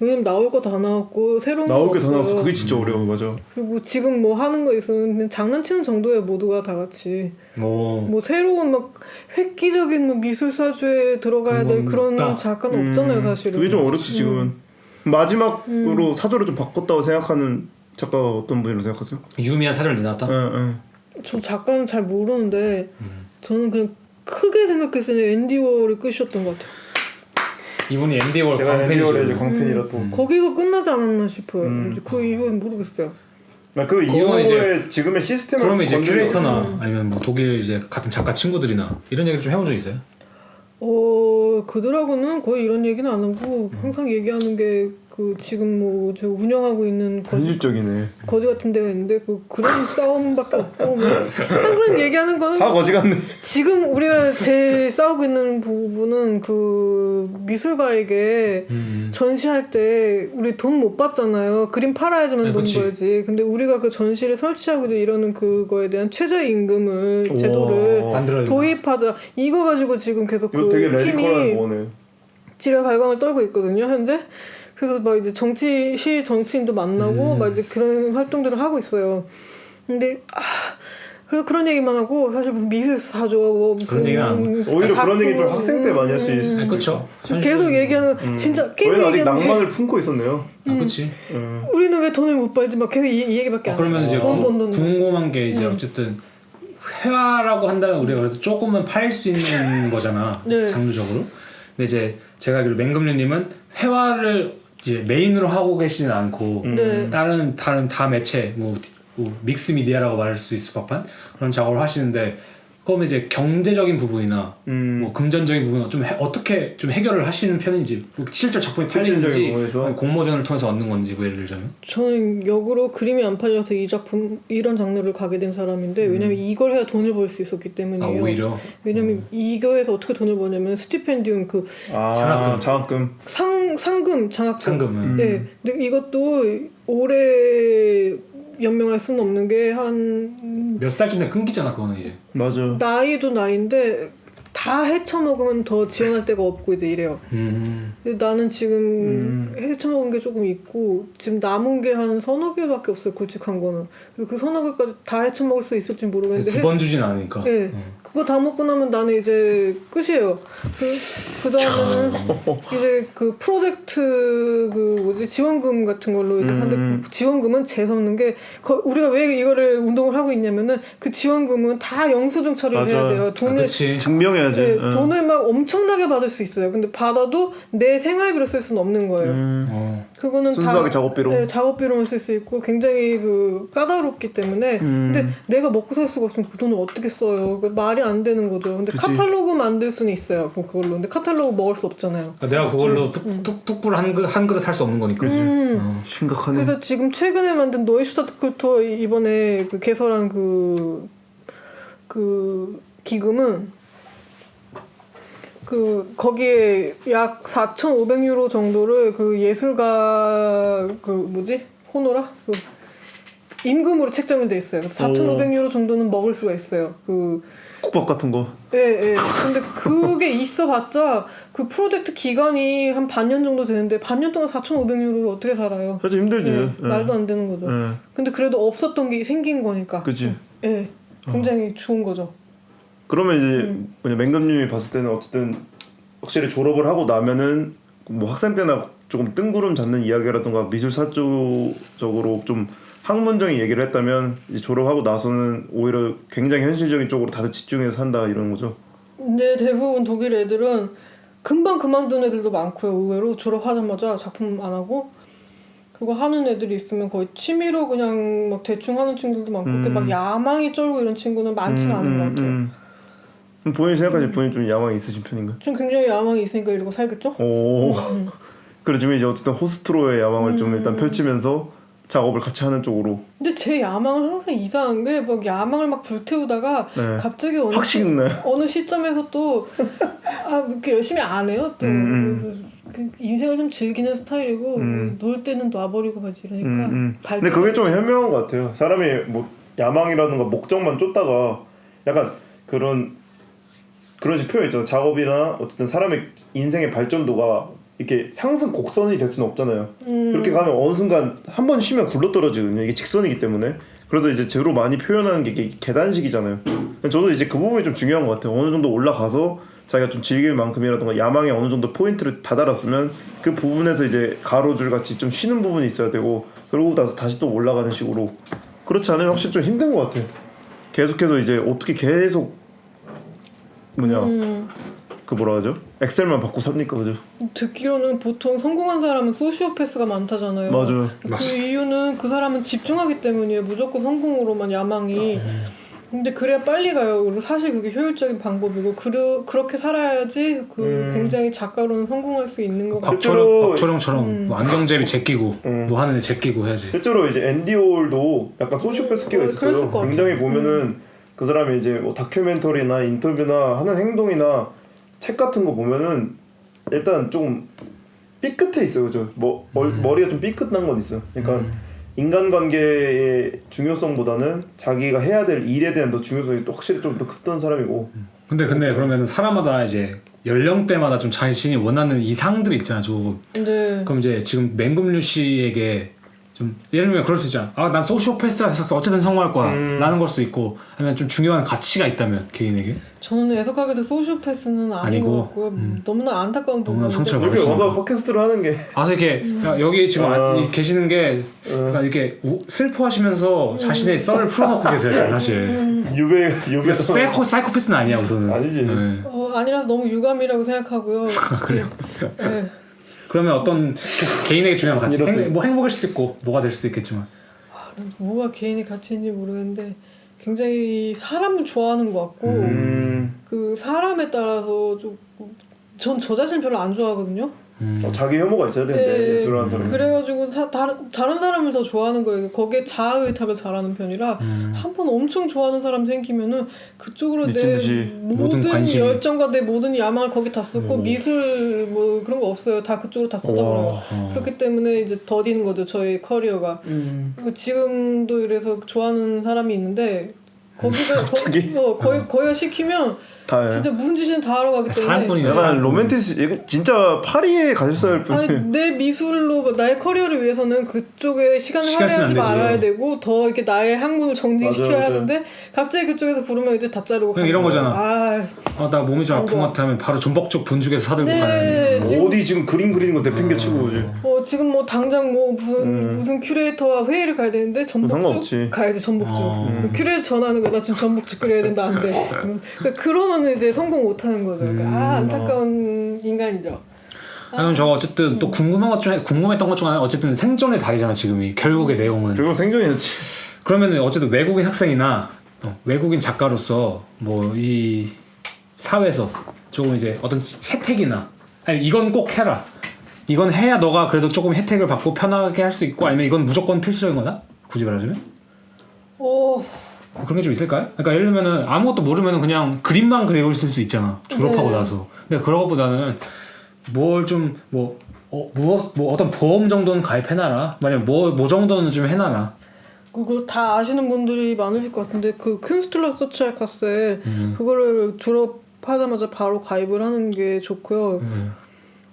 왜냐면 나올 거 다 나왔고 새로운 나올 거 게 다 없어요. 나왔어. 그게 진짜 어려워. 맞아. 그리고 지금 뭐 하는 거 있으면 그냥 장난치는 정도예요. 모두가 다 같이. 뭐 새로운 막 획기적인 뭐 미술사주에 들어가야 될 그런 없다. 작가는 없잖아요. 사실은. 그게 좀 어렵지 지금은. 마지막으로 사조를 좀 바꿨다고 생각하는 작가가 어떤 분이라고 생각하세요? 유미야 사전을 내놨다. 응. 저 작가는 잘 모르는데 저는 그냥 크게 생각했을 때 앤디 워홀이 끝이었던 것 같아요. 이분이 앤디 월 제가 앤디 월의 이제 광팬이죠. 광팬이라 또. 거기서 끝나지 않았나 싶어요. 이제 그 이유는 모르겠어요. 그 이후에 지금의 시스템을 그러면 이제 건드리는 큐레이터나 거죠. 아니면 뭐 독일 이제 같은 작가 친구들이나 이런 얘기를 좀 해본 적 있어요? 그들하고는 거의 이런 얘기는 안 하고 항상 얘기하는 게 그 지금 뭐 저 운영하고 있는 현실적이네. 거지 같은 데가 있는데 그런 싸움밖에 없고 뭐 항상 얘기하는 거는 다 거지 같네. 지금 우리가 제일 싸우고 있는 부분은 그 미술가에게 전시할 때 우리 돈 못 받잖아요. 그림 팔아야지만 네, 돈 그치. 벌지. 근데 우리가 그 전시를 설치하고 이러는 그거에 대한 최저임금을 제도를 만들어야 된다. 도입하자. 이거 가지고 지금 계속 이거 그 되게 팀이 레디컬한 거네. 지뢰 발광을 떨고 있거든요, 현재. 그래서 막 이제 시 정치인도 만나고 막 이제 그런 활동들을 하고 있어요. 근데 그래서 그런 얘기만 하고 사실 무슨 미술 사줘 뭐 무슨 그런 얘기는 안 오히려 그런 얘기 좀 학생 때 많이 할 수 있을 그렇죠. 계속 얘기하는 진짜 계속 저희는 아직 얘기하는 낭만을 품고 있었네요. 그렇지. 우리는 왜 돈을 못 벌지 막 계속 이 얘기밖에 안 해. 그러면 이제 돈. 궁금한 게 이제 어쨌든 회화라고 한다면 우리가 그래도 조금은 팔 수 있는 거잖아. 네. 장르적으로. 근데 이제 제가 알기로 맹금류님은 회화를 이제 메인으로 하고 계시진 않고 네. 다른 다 매체 뭐 믹스 미디어라고 말할 수 있을 법한 그런 작업을 하시는데 그러면 이제 경제적인 부분이나 뭐 금전적인 부분은 좀 어떻게 좀 해결을 하시는 편인지 실제 작품이 팔리는지 실질적인 부분에서? 공모전을 통해서 얻는 건지 뭐 예를 들자면 저는 역으로 그림이 안 팔려서 이런 장르를 가게 된 사람인데 왜냐면 이걸 해야 돈을 벌 수 있었기 때문이에요. 오히려 왜냐면 이거에서 어떻게 돈을 버냐면 스티펜디움 그 장학금. 상금 장학금. 상금은 네. 근데 이것도 오래 연명할 수는 없는 게 한 몇 살쯤에 끊기잖아 그거는 이제. 맞아. 나이도 나이인데 다 헤쳐먹으면 더 지원할 데가 없고 이제 이래요. 근데 나는 지금 헤쳐먹은 게 조금 있고 지금 남은 게 한 서너 개밖에 없어요. 굵직한 거는. 그리고 그 서너 개까지 다 헤쳐먹을 수 있을지 모르겠는데 두 번 주진 않으니까. 네. 그거 다 먹고 나면 나는 이제 끝이에요. 그 다음에는 이제 그 프로젝트 그 뭐지 지원금 같은 걸로 이제 하는데 그 지원금은 재수없는 게 우리가 왜 이거를 운동을 하고 있냐면은 그 지원금은 다 영수증 처리를 맞아. 해야 돼요. 돈을 증명해야지. 네, 돈을 막 엄청나게 받을 수 있어요. 근데 받아도 내 생활비로 쓸 수는 없는 거예요. 그거는 순수하게 다 작업비로. 네, 작업비로만 쓸 수 있고 굉장히 그 까다롭기 때문에 근데 내가 먹고 살 수가 없으면 그 돈을 어떻게 써요? 말이 안 되는 거죠. 근데 그치. 카탈로그 만들 수는 있어요. 그걸로. 근데 카탈로그 먹을 수 없잖아요. 그러니까 내가 그걸로 뚝불 한 그릇 살 수 없는 거니까. 심각하네. 그래서 지금 최근에 만든 노이슈타트 쿨토 이번에 그 개설한 그 기금은 그 거기에 약 4,500유로 정도를 그 예술가 그 뭐지 호노라 그 임금으로 책정이 돼 있어요. 4,500유로 정도는 먹을 수가 있어요. 그 국밥 같은 거. 예. 근데 그게 있어봤자 그 프로젝트 기간이 한 반년 정도 되는데 반년 동안 4,500유로를 어떻게 살아요? 사실 힘들지. 예, 말도 안 되는 거죠. 근데 그래도 없었던 게 생긴 거니까. 그치. 예, 굉장히 좋은 거죠. 그러면 이제 뭐냐 맹금님이 봤을 때는 어쨌든 확실히 졸업을 하고 나면은 뭐 학생 때나 조금 뜬구름 잡는 이야기라든가 미술사 쪽으로 좀 학문적인 얘기를 했다면 이제 졸업하고 나서는 오히려 굉장히 현실적인 쪽으로 다들 집중해서 산다 이런 거죠. 근데 대부분 독일 애들은 금방 그만둔 애들도 많고요. 의외로 졸업하자마자 작품 안 하고 그리고 하는 애들이 있으면 거의 취미로 그냥 막 대충 하는 친구들도 많고 그렇게 막 야망이 쩔고 이런 친구는 많지는 않은 것 같아요. 그럼 본인이 생각하실 본인 좀 야망이 있으신 편인가요? 좀 굉장히 야망이 있으니까 이러고 살겠죠? 오. 그러지만 이제 어쨌든 호스트로의 야망을 좀 일단 펼치면서 작업을 같이 하는 쪽으로. 근데 제 야망은 항상 이상한 게 막 야망을 막 불태우다가 네. 갑자기 확 식나요? 어느 시점에서 또 그렇게 열심히 안 해요. 또 그래서 그 인생을 좀 즐기는 스타일이고 놀 때는 놔버리고 가지 이러니까. 근데 그게 좀 현명한 것 같아요. 사람이 뭐 야망이라든가 목적만 쫓다가 약간 그런 식 표현 있잖아요. 작업이나 어쨌든 사람의 인생의 발전도가 이렇게 상승 곡선이 될 수는 없잖아요. 그렇게 가면 어느 순간 한 번 쉬면 굴러떨어지거든요. 이게 직선이기 때문에. 그래서 이제 주로 많이 표현하는 게 이게 계단식이잖아요. 저도 이제 그 부분이 좀 중요한 것 같아요. 어느 정도 올라가서 자기가 좀 즐길 만큼이라던가 야망에 어느 정도 포인트를 다다랐으면 그 부분에서 이제 가로줄 같이 좀 쉬는 부분이 있어야 되고 그러고 나서 다시 또 올라가는 식으로 그렇지 않으면 확실히 좀 힘든 것 같아. 계속해서 이제 어떻게 계속 그 뭐라 하죠? 엑셀만 받고 삽니까, 그죠? 듣기로는 보통 성공한 사람은 소시오패스가 많다잖아요. 맞아요. 그 이유는 그 사람은 집중하기 때문이에요. 무조건 성공으로만 야망이. 근데 그래야 빨리 가요. 그리고 사실 그게 효율적인 방법이고 그렇게 살아야지 굉장히 작가로는 성공할 수 있는 것 같아요. 곽철영처럼 뭐 안경제비 제끼고 뭐 하는 애 제끼고 해야지. 실제로 이제 앤디 홀도 약간 소시오패스기가 있어요. 굉장히 보면은 그 사람이 이제 뭐 다큐멘터리나 인터뷰나 하는 행동이나 책 같은 거 보면은 일단 좀 삐끗해 있어요, 그죠? 뭐 머리가 좀 삐끗한 건 있어요. 그러니까 인간관계의 중요성보다는 자기가 해야 될 일에 대한 더 중요성이 또 확실히 좀 더 컸던 사람이고. 근데 그러면 사람마다 이제 연령대마다 좀 자신이 원하는 이상들이 있잖아, 좀. 네. 그럼 이제 지금 맹금류 씨에게 좀 예를 들면 그럴 수 있잖아. 아, 난 소시오패스라 해서 어쨌든 성공할 거야. 라는 걸 수도 있고, 아니면 좀 중요한 가치가 있다면 개인에게. 저는 애석하게도 소시오패스는 아닌 것 같고요. 너무나 안타까운 부분인데. 상처를 이렇게 와서 팟캐스트를 하는 게. 아, 이렇게 여기 지금 계시는 게 이렇게 슬퍼하시면서 자신의 썰을 풀어놓고 계세요, 사실. 유배 사이코패스는 아니야, 우선은. 아니지. 네. 아니라서 너무 유감이라고 생각하고요. 그래요. 네. 그러면 어떤 개인에게 중요한 가치, 뭐 행복일 수도 있고 뭐가 될 수도 있겠지만. 뭐가 개인의 가치인지 모르겠는데 굉장히 사람을 좋아하는 것 같고 그 사람에 따라서 좀 전 저 자신 별로 안 좋아하거든요. 자기 혐오가 있어야 되는데 네, 예술을 하는 사람. 그래가지고 다른 사람을 더 좋아하는 거예요. 거기에 자아의탁을 잘하는 편이라 한 번 엄청 좋아하는 사람 생기면은 그쪽으로 내 모든 열정과 내 모든 야망을 거기 다 쏟고 미술 뭐 그런 거 없어요. 다 그쪽으로 다 쏟아버려요. 그렇기 때문에 이제 더디는 거죠. 저희 커리어가. 지금도 이래서 좋아하는 사람이 있는데 거기가 시키면 진짜 무슨 짓이든 다 하러 가기 때문에 사람뿐이네. 약간 로맨티스 진짜 파리에 가셨어야 할 뿐. 아니, 내 미술로 나의 커리어를 위해서는 그쪽에 시간을 할애하지 말아야 되고 더 이렇게 나의 학문을 정진시켜야 하는데 갑자기 그쪽에서 부르면 이제 다 자르고 그냥 이런 거잖아. 나 몸이 좀 아픈 것 같아 하면 바로 전복죽 분죽에서 사들고 가는. 어디 지금 그림 그리는 거 내팽개치고 지금 뭐 당장 뭐 무슨 큐레이터와 회의를 가야 되는데 전복죽 가야지. 전복죽 큐레이터 전화하는 거야. 나 지금 전복죽 끓여야 된다. 안 돼. 그러면 이제 성공 못하는 거죠. 안타까운 인간이죠. 그럼 저거 어쨌든 또 궁금했던 것 중 하나 어쨌든 생존의 달이잖아 지금이 결국의 내용은. 결국 생존이었지. 그러면 어쨌든 외국인 학생이나 외국인 작가로서 뭐 이 사회에서 조금 이제 어떤 혜택이나 아니 이건 꼭 해라. 이건 해야 너가 그래도 조금 혜택을 받고 편하게 할 수 있고 아니면 이건 무조건 필수적인 거다? 굳이 말하자면? 그런 게 좀 있을까요? 그러니까 예를 들면은 아무것도 모르면은 그냥 그림만 그리고 있을 수 있잖아. 졸업하고 나서. 근데 그런 것보다는 뭘 좀 뭐 어떤 보험 정도는 가입해놔라. 만약 뭐 정도는 좀 해놔라. 그걸 다 아시는 분들이 많으실 것 같은데 그 퀸스틀러 소치알카스에 그거를 졸업하자마자 바로 가입을 하는 게 좋고요.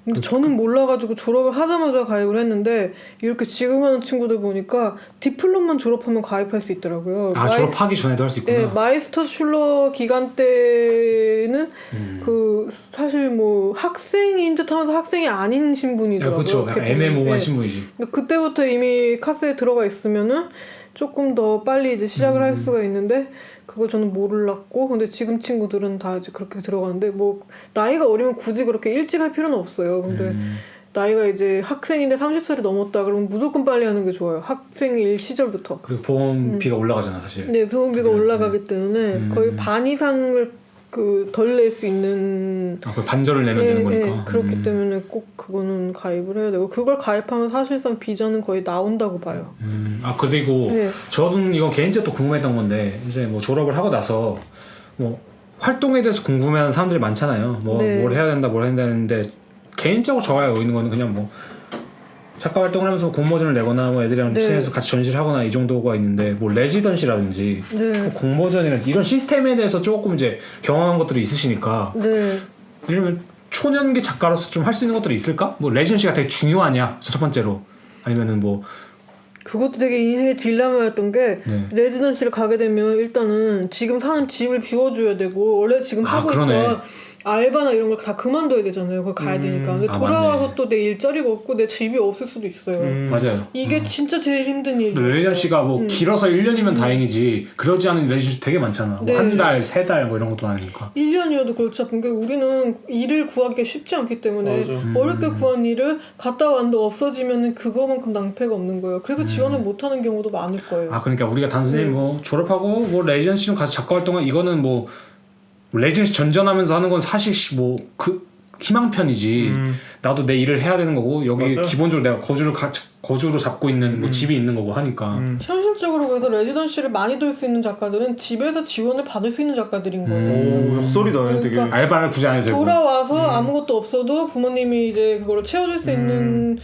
근데 저는 몰라가지고 졸업을 하자마자 가입을 했는데 이렇게 지금 하는 친구들 보니까 디플롬만 졸업하면 가입할 수 있더라고요. 졸업하기 전에도 할 수 있구나. 네, 마이스터 슐러 기간 때는 그 사실 뭐 학생인 듯하면서 학생이 아닌 신분이더라고요. 그렇죠. 애매모호한 신분이지. 그때부터 이미 카스에 들어가 있으면은 조금 더 빨리 이제 시작을 할 수가 있는데 그거 저는 몰랐고 근데 지금 친구들은 다 이제 그렇게 들어가는데 뭐 나이가 어리면 굳이 그렇게 일찍 할 필요는 없어요. 근데 나이가 이제 학생인데 30살이 넘었다 그러면 무조건 빨리 하는 게 좋아요. 학생일 시절부터. 그리고 보험비가 올라가잖아 사실. 네, 보험비가 올라가기 때문에 거의 반 이상을 덜 낼 수 있는 그 반절을 내면 되는 거니까. 네, 그렇기 때문에 꼭 그거는 가입을 해야 되고 그걸 가입하면 사실상 비자는 거의 나온다고 봐요. 그리고 저는 이건 개인적으로 또 궁금했던 건데 이제 뭐 졸업을 하고 나서 뭐 활동에 대해서 궁금해하는 사람들이 많잖아요. 뭘 해야 된다, 뭘 해야 된다는데 개인적으로 저가 알고 있는 거는 그냥 뭐 작가 활동을 하면서 공모전을 내거나 뭐 애들이랑 친해서 같이 전시를 하거나 이 정도가 있는데 뭐 레지던시라든지 뭐 공모전이나 이런 시스템에 대해서 조금 이제 경험한 것들이 있으시니까 예를 들면 초년기 작가로서 좀 할 수 있는 것들이 있을까? 뭐 레지던시가 되게 중요하냐? 첫 번째로 아니면은 뭐 그것도 되게 인생의 딜레마였던 게 레지던시를 가게 되면 일단은 지금 사는 집을 비워줘야 되고 원래 지금 하고 있던 알바나 이런 걸 다 그만둬야 되잖아요. 거기 가야 되니까. 근데 돌아와서 맞네. 또 내 일자리가 없고 내 집이 없을 수도 있어요. 맞아요. 이게 진짜 제일 힘든 일이에요. 레지던시가 뭐 길어서 1년이면 다행이지 그러지 않은 레지던시 되게 많잖아. 네. 뭐 한 달, 3달 뭐 이런 것도 많으니까. 1년이어도 그렇지 않은 게 우리는 일을 구하기가 쉽지 않기 때문에 맞아. 어렵게 구한 일을 갔다 왔는데 없어지면 그거만큼 낭패가 없는 거예요. 그래서 지원을 못하는 경우도 많을 거예요. 아 그러니까 우리가 단순히 뭐 졸업하고 뭐 레지던시로 가서 작가 활동한 이거는 뭐 레지던시 전전하면서 하는 건 사실 뭐 그 희망편이지. 나도 내 일을 해야 되는 거고 여기 맞아. 기본적으로 내가 거주로 잡고 있는 뭐 집이 있는 거고 하니까. 현실적으로 그래서 레지던시를 많이 돌 수 있는 작가들은 집에서 지원을 받을 수 있는 작가들인 거예요. 오 역설이다 되게. 그러니까 알바를 굳이 안 해도 되고. 돌아와서 아무것도 없어도 부모님이 이제 그거를 채워줄 수 있는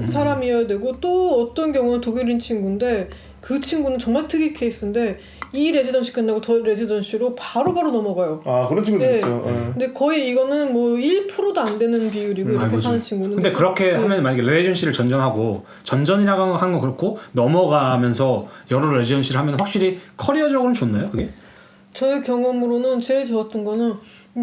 사람이어야 되고 또 어떤 경우는 독일인 친구인데 그 친구는 정말 특이 케이스인데 이 레지던시 끝나고 더 레지던시로 바로바로 넘어가요. 아 그런 친구도 네. 있죠. 근데 거의 이거는 뭐 1%도 안 되는 비율이고 이렇게 그지. 사는 친구는. 근데 그렇게 하면 만약에 레지던시를 전전하고 전전이라고 하는 건 그렇고 넘어가면서 여러 레지던시를 하면 확실히 커리어적으로는 좋나요? 그게? 저의 경험으로는 제일 좋았던 거는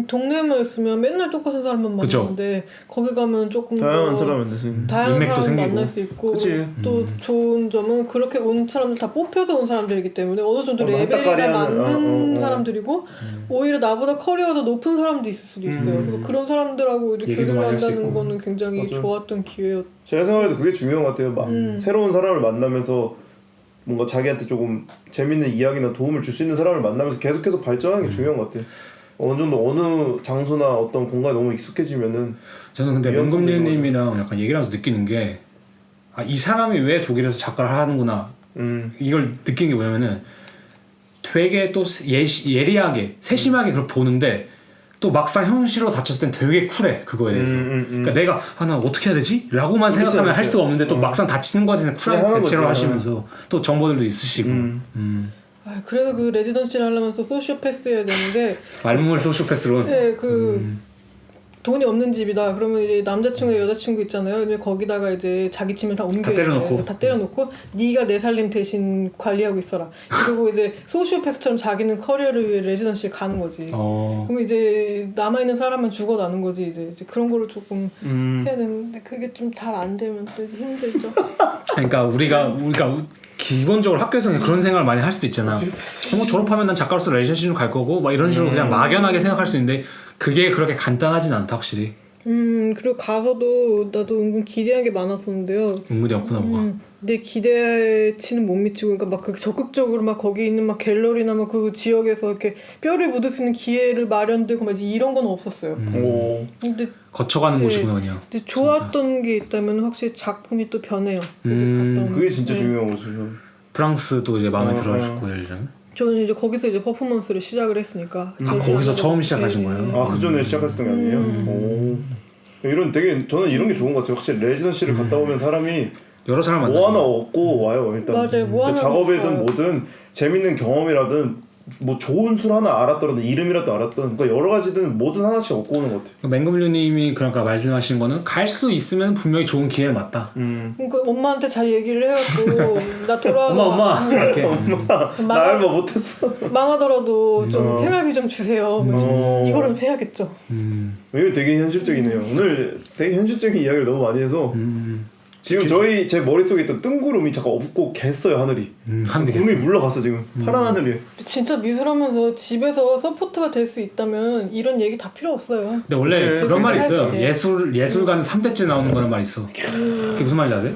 동네만 있으면 맨날 똑같은 사람만 그쵸. 만나는데 거기 가면 조금 다양한 더 사람을 만나지. 다양한 인맥도 사람 생기고. 만날 수 있고 그치. 또 좋은 점은 그렇게 온 사람들 다 뽑혀서 온 사람들이기 때문에 어느 정도 한 레벨이 따까리 다 하는, 맞는 사람들이고 오히려 나보다 커리어가 높은 사람도 있을 수도 있어요. 그래서 그런 사람들하고 이렇게 얘기도 교류를 많이 할수 한다는 있고. 거는 굉장히 맞아. 좋았던 기회였죠. 제가 생각해도 그게 중요한 것 같아요. 막 새로운 사람을 만나면서 뭔가 자기한테 조금 재밌는 이야기나 도움을 줄 수 있는 사람을 만나면서 계속해서 발전하는 게 중요한 것 같아요. 어느 정도 어느 장소나 어떤 공간에 너무 익숙해지면은 저는 근데 위험성도 맹금리님이랑 약간 얘기를 하면서 느끼는 게 이 사람이 왜 독일에서 작가를 하는구나 이걸 느낀 게 뭐냐면은 되게 또 예리하게 세심하게 그걸 보는데 또 막상 현실로 닥쳤을 땐 되게 쿨해 그거에 대해서. 그러니까 내가 나 어떻게 해야 되지? 라고만 그렇지, 생각하면 할 그렇지. 수가 없는데 또 막상 다치는 거에 대해서 그냥 쿨하게 하는 대처를 거지. 하시면서 또 정보들도 있으시고 그래서 그 레지던시를 하려면서 소시오패스여야 되는데 말문을 소시오패스로 네, 돈이 없는 집이다. 그러면 이제 남자친구 여자친구 있잖아요. 근데 거기다가 이제 자기 짐을 다 옮겨야 때려놓고. 다 때려놓고 네가 내 살림 대신 관리하고 있어라. 그리고 이제 소시오패스처럼 자기는 커리어를 위해 레지던시에 가는 거지. 그럼 이제 남아 있는 사람만 죽어나는 거지. 이제 그런 거를 조금 해야 되는데 그게 좀 잘 안 되면 또 힘들죠. 그러니까 우리가 기본적으로 학교에서 그냥 그런 생각을 많이 할 수도 있잖아. 뭐 졸업하면 난 작가로서 레지던시로 갈 거고 막 이런 식으로 그냥 막연하게 생각할 수 있는데 그게 그렇게 간단하진 않다 확실히. 그리고 가서도 나도 은근 기대한 게 많았었는데요. 은근히 없구나 뭐가. 내 기대치는 못 미치고 그러니까 막 그 적극적으로 막 거기 있는 막 갤러리나 막 그 지역에서 이렇게 뼈를 묻을 수 있는 기회를 마련되고 막 이런 건 없었어요. 오. 근데 거쳐가는 곳이구나 그냥. 근데 좋았던 게 있다면 확실히 작품이 또 변해요. 거기 갔다 오면. 그게 진짜 네. 중요한 거죠. 프랑스도 이제 마음에 들어하셨고 예를 들면. 저는 이제 거기서 이제 퍼포먼스를 시작을 했으니까. 거기서 처음 시작하신 거예요? 아 그 전에 시작하셨던 게 아니에요? 오. 이런 되게 저는 이런 게 좋은 것 같아요. 확실히 레지던시를 갔다 오면 사람이 여러 사람 만나. 뭐 하나 얻고 와요. 일단 맞아요. 뭐 진짜 하나 작업이든 얻고 와요. 뭐든 재밌는 경험이라든 뭐 좋은 술 하나 알았더라도 이름이라도 알았던 그러니까 여러 가지든 뭐든 하나씩 얻고 오는 것 같아요. 맹금류님이 그러니까 말씀하시는 거는 갈 수 있으면 분명히 좋은 기회 맞다. 그러니까 엄마한테 잘 얘기를 해갖고 나 돌아와. 엄마 이렇게. 나 알바 못했어. 망하더라도 좀 생활비 좀 주세요. 이거는 해야겠죠. 이거 되게 현실적이네요. 오늘 되게 현실적인 이야기를 너무 많이 해서 지금 제 머릿속에 있던 뜬구름이 잠깐 없고 갰어요 하늘이. 하늘이 구름이 물러갔어 지금. 파란 하늘이. 진짜 미술하면서 집에서 서포트가 될 수 있다면 이런 얘기 다 필요 없어요. 근데 원래 그치, 그런 말이 그치. 있어요. 네. 예술가는 3대째 나오는 거라는 말이 있어. 그게 무슨 말인지 아세요?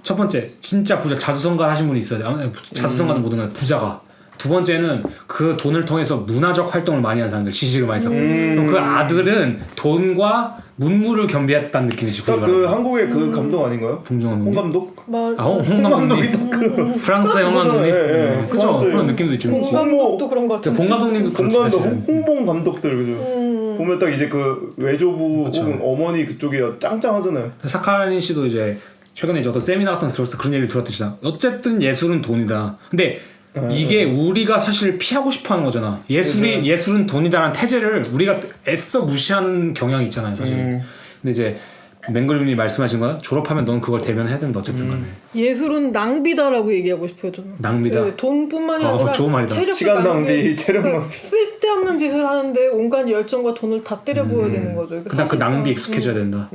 첫 번째 진짜 부자 자수성가 하신 분이 있어요. 자수성가는 모든 건 부자가. 두 번째는 그 돈을 통해서 문화적 활동을 많이 한 사람들, 지식을 많이 쌓고. 그럼 그 아들은 돈과 문물을 겸비했다는 느낌이지. 딱 그 한국의 그 감독 아닌가요? 봉준호 홍 감독. 감독? 맞아. 홍 감독님. 프랑스의 홍 감독님. 예, 예. 그죠? 프랑스의 그런 느낌도 있죠. 봉 감독도 그런 것 같은데. 봉 감독님도 그렇지 공감독 사실은. 홍봉 감독들 그죠? 보면 딱 이제 그 외조부 그쵸. 혹은 어머니 그쪽이 짱짱하잖아요. 사카라닌 씨도 이제 최근에 어떤 세미나 같은 데 들었을 때 그런 얘기를 들었듯이 어쨌든 예술은 돈이다. 근데 이게 우리가 사실 피하고 싶어하는 거잖아. 예술은 돈이다라는 태제를 우리가 애써 무시하는 경향이 있잖아요, 사실. 근데 이제 맹글님이 말씀하신 건 졸업하면 넌 그걸 대면해야 된다 어쨌든 간에. 예술은 낭비다라고 얘기하고 싶어요 저는. 낭비다. 네, 돈뿐만이 아니라 좋은 말이다. 체력도 시간 낭비, 체력 그러니까 낭비. 쓸데없는 짓을 하는데 온갖 열정과 돈을 다 때려 부어야 되는 거죠. 그다음 그 낭비 익숙해져야 된다.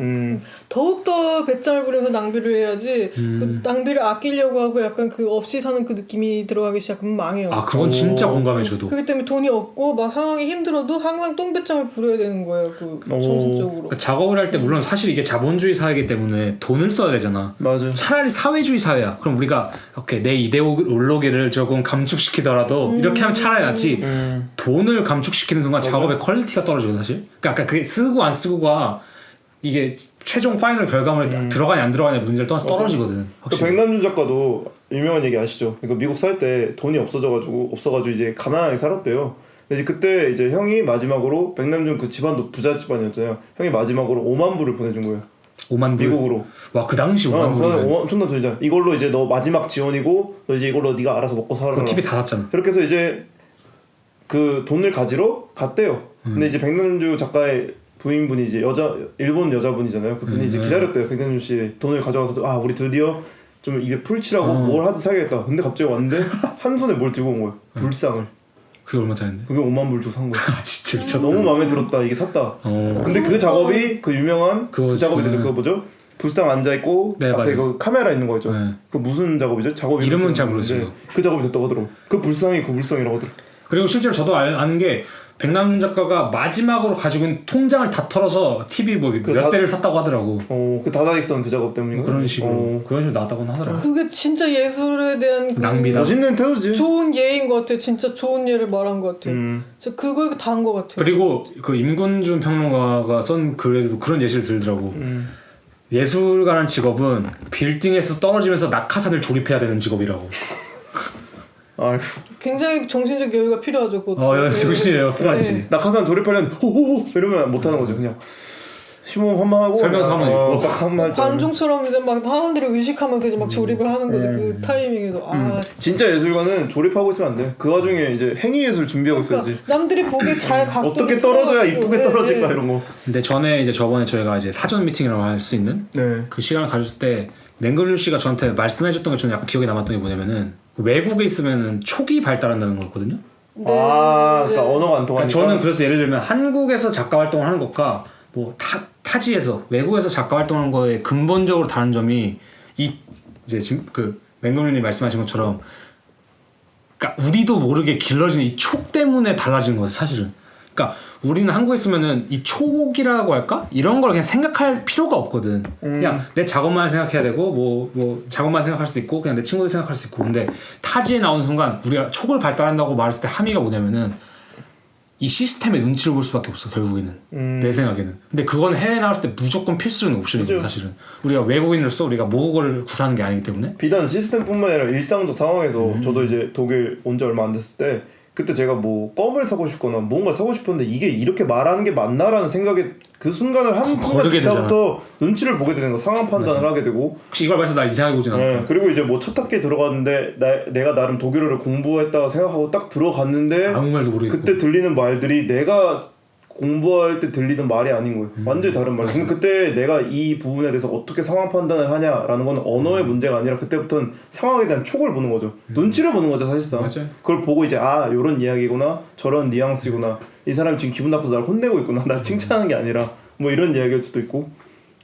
더욱더 배짱을 부려서 낭비를 해야지 그 낭비를 아끼려고 하고 약간 그 없이 사는 그 느낌이 들어가기 시작하면 망해요. 아 그건 진짜 공감해 저도. 그렇기 때문에 돈이 없고 막 상황이 힘들어도 항상 똥배짱을 부려야 되는 거예요. 그 정신적으로. 그러니까 작업을 할 때 물론 사실 이게 자본주의 사회이기 때문에 돈을 써야 되잖아. 맞아. 차라리 사회주의 사회야. 그럼 우리가 오케이 내 이데올로기를 조금 감축시키더라도 이렇게 하면 차라리 낫지. 돈을 감축시키는 순간 작업의 퀄리티가 떨어지거든 사실. 그러니까 아까 그게 쓰고 안 쓰고가 이게 최종 파이널 결과물에 들어가냐 안 들어가냐 문제를 떠나서 떨어지거든. 또 백남준 작가도 유명한 얘기 아시죠? 그러니까 미국 살 때 돈이 없어가지고 이제 가난하게 살았대요. 근데 이제 그때 이제 형이 마지막으로 백남준 그 집안도 부자 집안이었잖아요. 형이 마지막으로 5만 불을 보내준 거예요. 5만 불? 미국으로. 와 그 당시 5만 불이면 엄청난 돈이잖아. 이걸로 이제 너 마지막 지원이고 너 이제 이걸로 네가 알아서 먹고 살아라. TV 다 샀잖아. 그렇게 해서 이제 그 돈을 가지러 갔대요. 근데 이제 백남준 작가의 부인분이 이제 일본 여자분이잖아요. 그분이 이제 기다렸대요. 백남준 씨 돈을 가져와서 아 우리 드디어 좀 입에 풀칠하고 뭘 하든 사야겠다. 근데 갑자기 왔는데 한 손에 뭘 들고 온 거예요. 불상을. 그게 얼마짜리인데? 그게 5만 불 주고 산 거야. 아 진짜 미쳤다. 너무 마음에 들었다. 이게 샀다. 근데 그 작업이 그 유명한 그 작업이 되죠. 그거 뭐죠? 불상 앉아 있고 네, 앞에 맞아요. 그 카메라 있는 거 있죠. 네. 그 무슨 작업이죠? 작업 이름은 잘 모르겠어요. 그 작업이 됐다고 하더라고. 그 불상이 그 불상이라고 하더라고. 그리고 실제로 저도 아는 게 백남준 작가가 마지막으로 가지고 있는 통장을 다 털어서 TV 뭐 몇 대를 샀다고 하더라고. 그 다다익선 그 작업 때문인가? 그런 식으로 나왔다고는 하더라고. 그게 진짜 예술에 대한 그 낭비다. 멋있는 태도지. 좋은 예인 것 같아요. 진짜 좋은 예를 말한 것 같아요. 진짜 그걸 다 한 것 같아요. 그리고 그 임군준 평론가가 쓴 글에도 그런 예시를 들더라고. 예술가라는 직업은 빌딩에서 떨어지면서 낙하산을 조립해야 되는 직업이라고. 아휴. 굉장히 정신적 여유가 필요하죠. 그것도. 정신이에요. 필요하지. 낙하산 조립하려면 호호호 이러면 못하는 거죠. 그냥 심호흡 한번 하고 설명서 한번 읽고 딱 한번 할 줄. 관중처럼 이제 막 사람들을 의식하면서 이제 막 조립을 하는 거죠. 그 타이밍에도. 진짜 예술가는 조립하고 있으면 안 돼. 그 와중에 이제 행위 예술 준비하고 그러니까 있어야지. 남들이 보기에 잘 각도 어떻게 떨어져야 이쁘게 떨어질까 이런 거. 근데 저번에 저희가 이제 사전 미팅이라고 할 수 있는 그 시간을 가졌을 때 맹글류 씨가 저한테 말씀해줬던 게 저는 약간 기억에 남았던 게 뭐냐면은 외국에 있으면은 촉이 발달한다는 거거든요. 그러니까 언어가 안 통하니까. 그러니까 저는 그래서 예를 들면 한국에서 작가 활동을 하는 것과 뭐 타지에서 외국에서 작가 활동하는 거에 근본적으로 다른 점이 이제 지금 그 맹글류님 말씀하신 것처럼, 그러니까 우리도 모르게 길러지는 이 촉 때문에 달라지는 거죠 사실은. 그러니까 우리는 한국에 있으면은 이 촉이라고 할까? 이런 걸 그냥 생각할 필요가 없거든. 그냥 내 작업만 생각해야 되고 뭐 작업만 생각할 수도 있고 그냥 내 친구들 생각할 수 있고. 근데 타지에 나오는 순간 우리가 촉을 발달한다고 말했을 때 함의가 뭐냐면은 이 시스템의 눈치를 볼 수밖에 없어 결국에는. 내 생각에는. 근데 그건 해외에 나갔을 때 무조건 필수적인 옵션이거든 사실은. 우리가 외국인으로서 우리가 모국어를 구사하는 게 아니기 때문에. 비단 시스템뿐만 아니라 일상적 상황에서 저도 이제 독일 온 지 얼마 안 됐을 때 그때 제가 뭐 껌을 사고 싶거나 뭔가 사고 싶었는데 이게 이렇게 말하는 게 맞나라는 생각에 그 순간을 한 순간부터 눈치를 보게 되는 거. 상황 판단을 하게 되고. 혹시 이걸 말해서 날 이상하게 보진 않을까? 그리고 이제 뭐 첫 학기에 들어갔는데 내가 나름 독일어를 공부했다고 생각하고 딱 들어갔는데 아무 말도 모르겠고 그때 들리는 말들이 내가 공부할 때 들리던 말이 아닌 거예요. 완전히 다른 말. 근데 그때 내가 이 부분에 대해서 어떻게 상황 판단을 하냐라는 건 언어의 문제가 아니라 그때부터는 상황에 대한 촉을 보는 거죠. 눈치를 보는 거죠 사실상. 맞아요. 그걸 보고 이제 요런 이야기구나, 저런 뉘앙스구나, 이 사람이 지금 기분 나빠서 나를 혼내고 있구나, 나를 칭찬하는 게 아니라 뭐 이런 이야기일 수도 있고.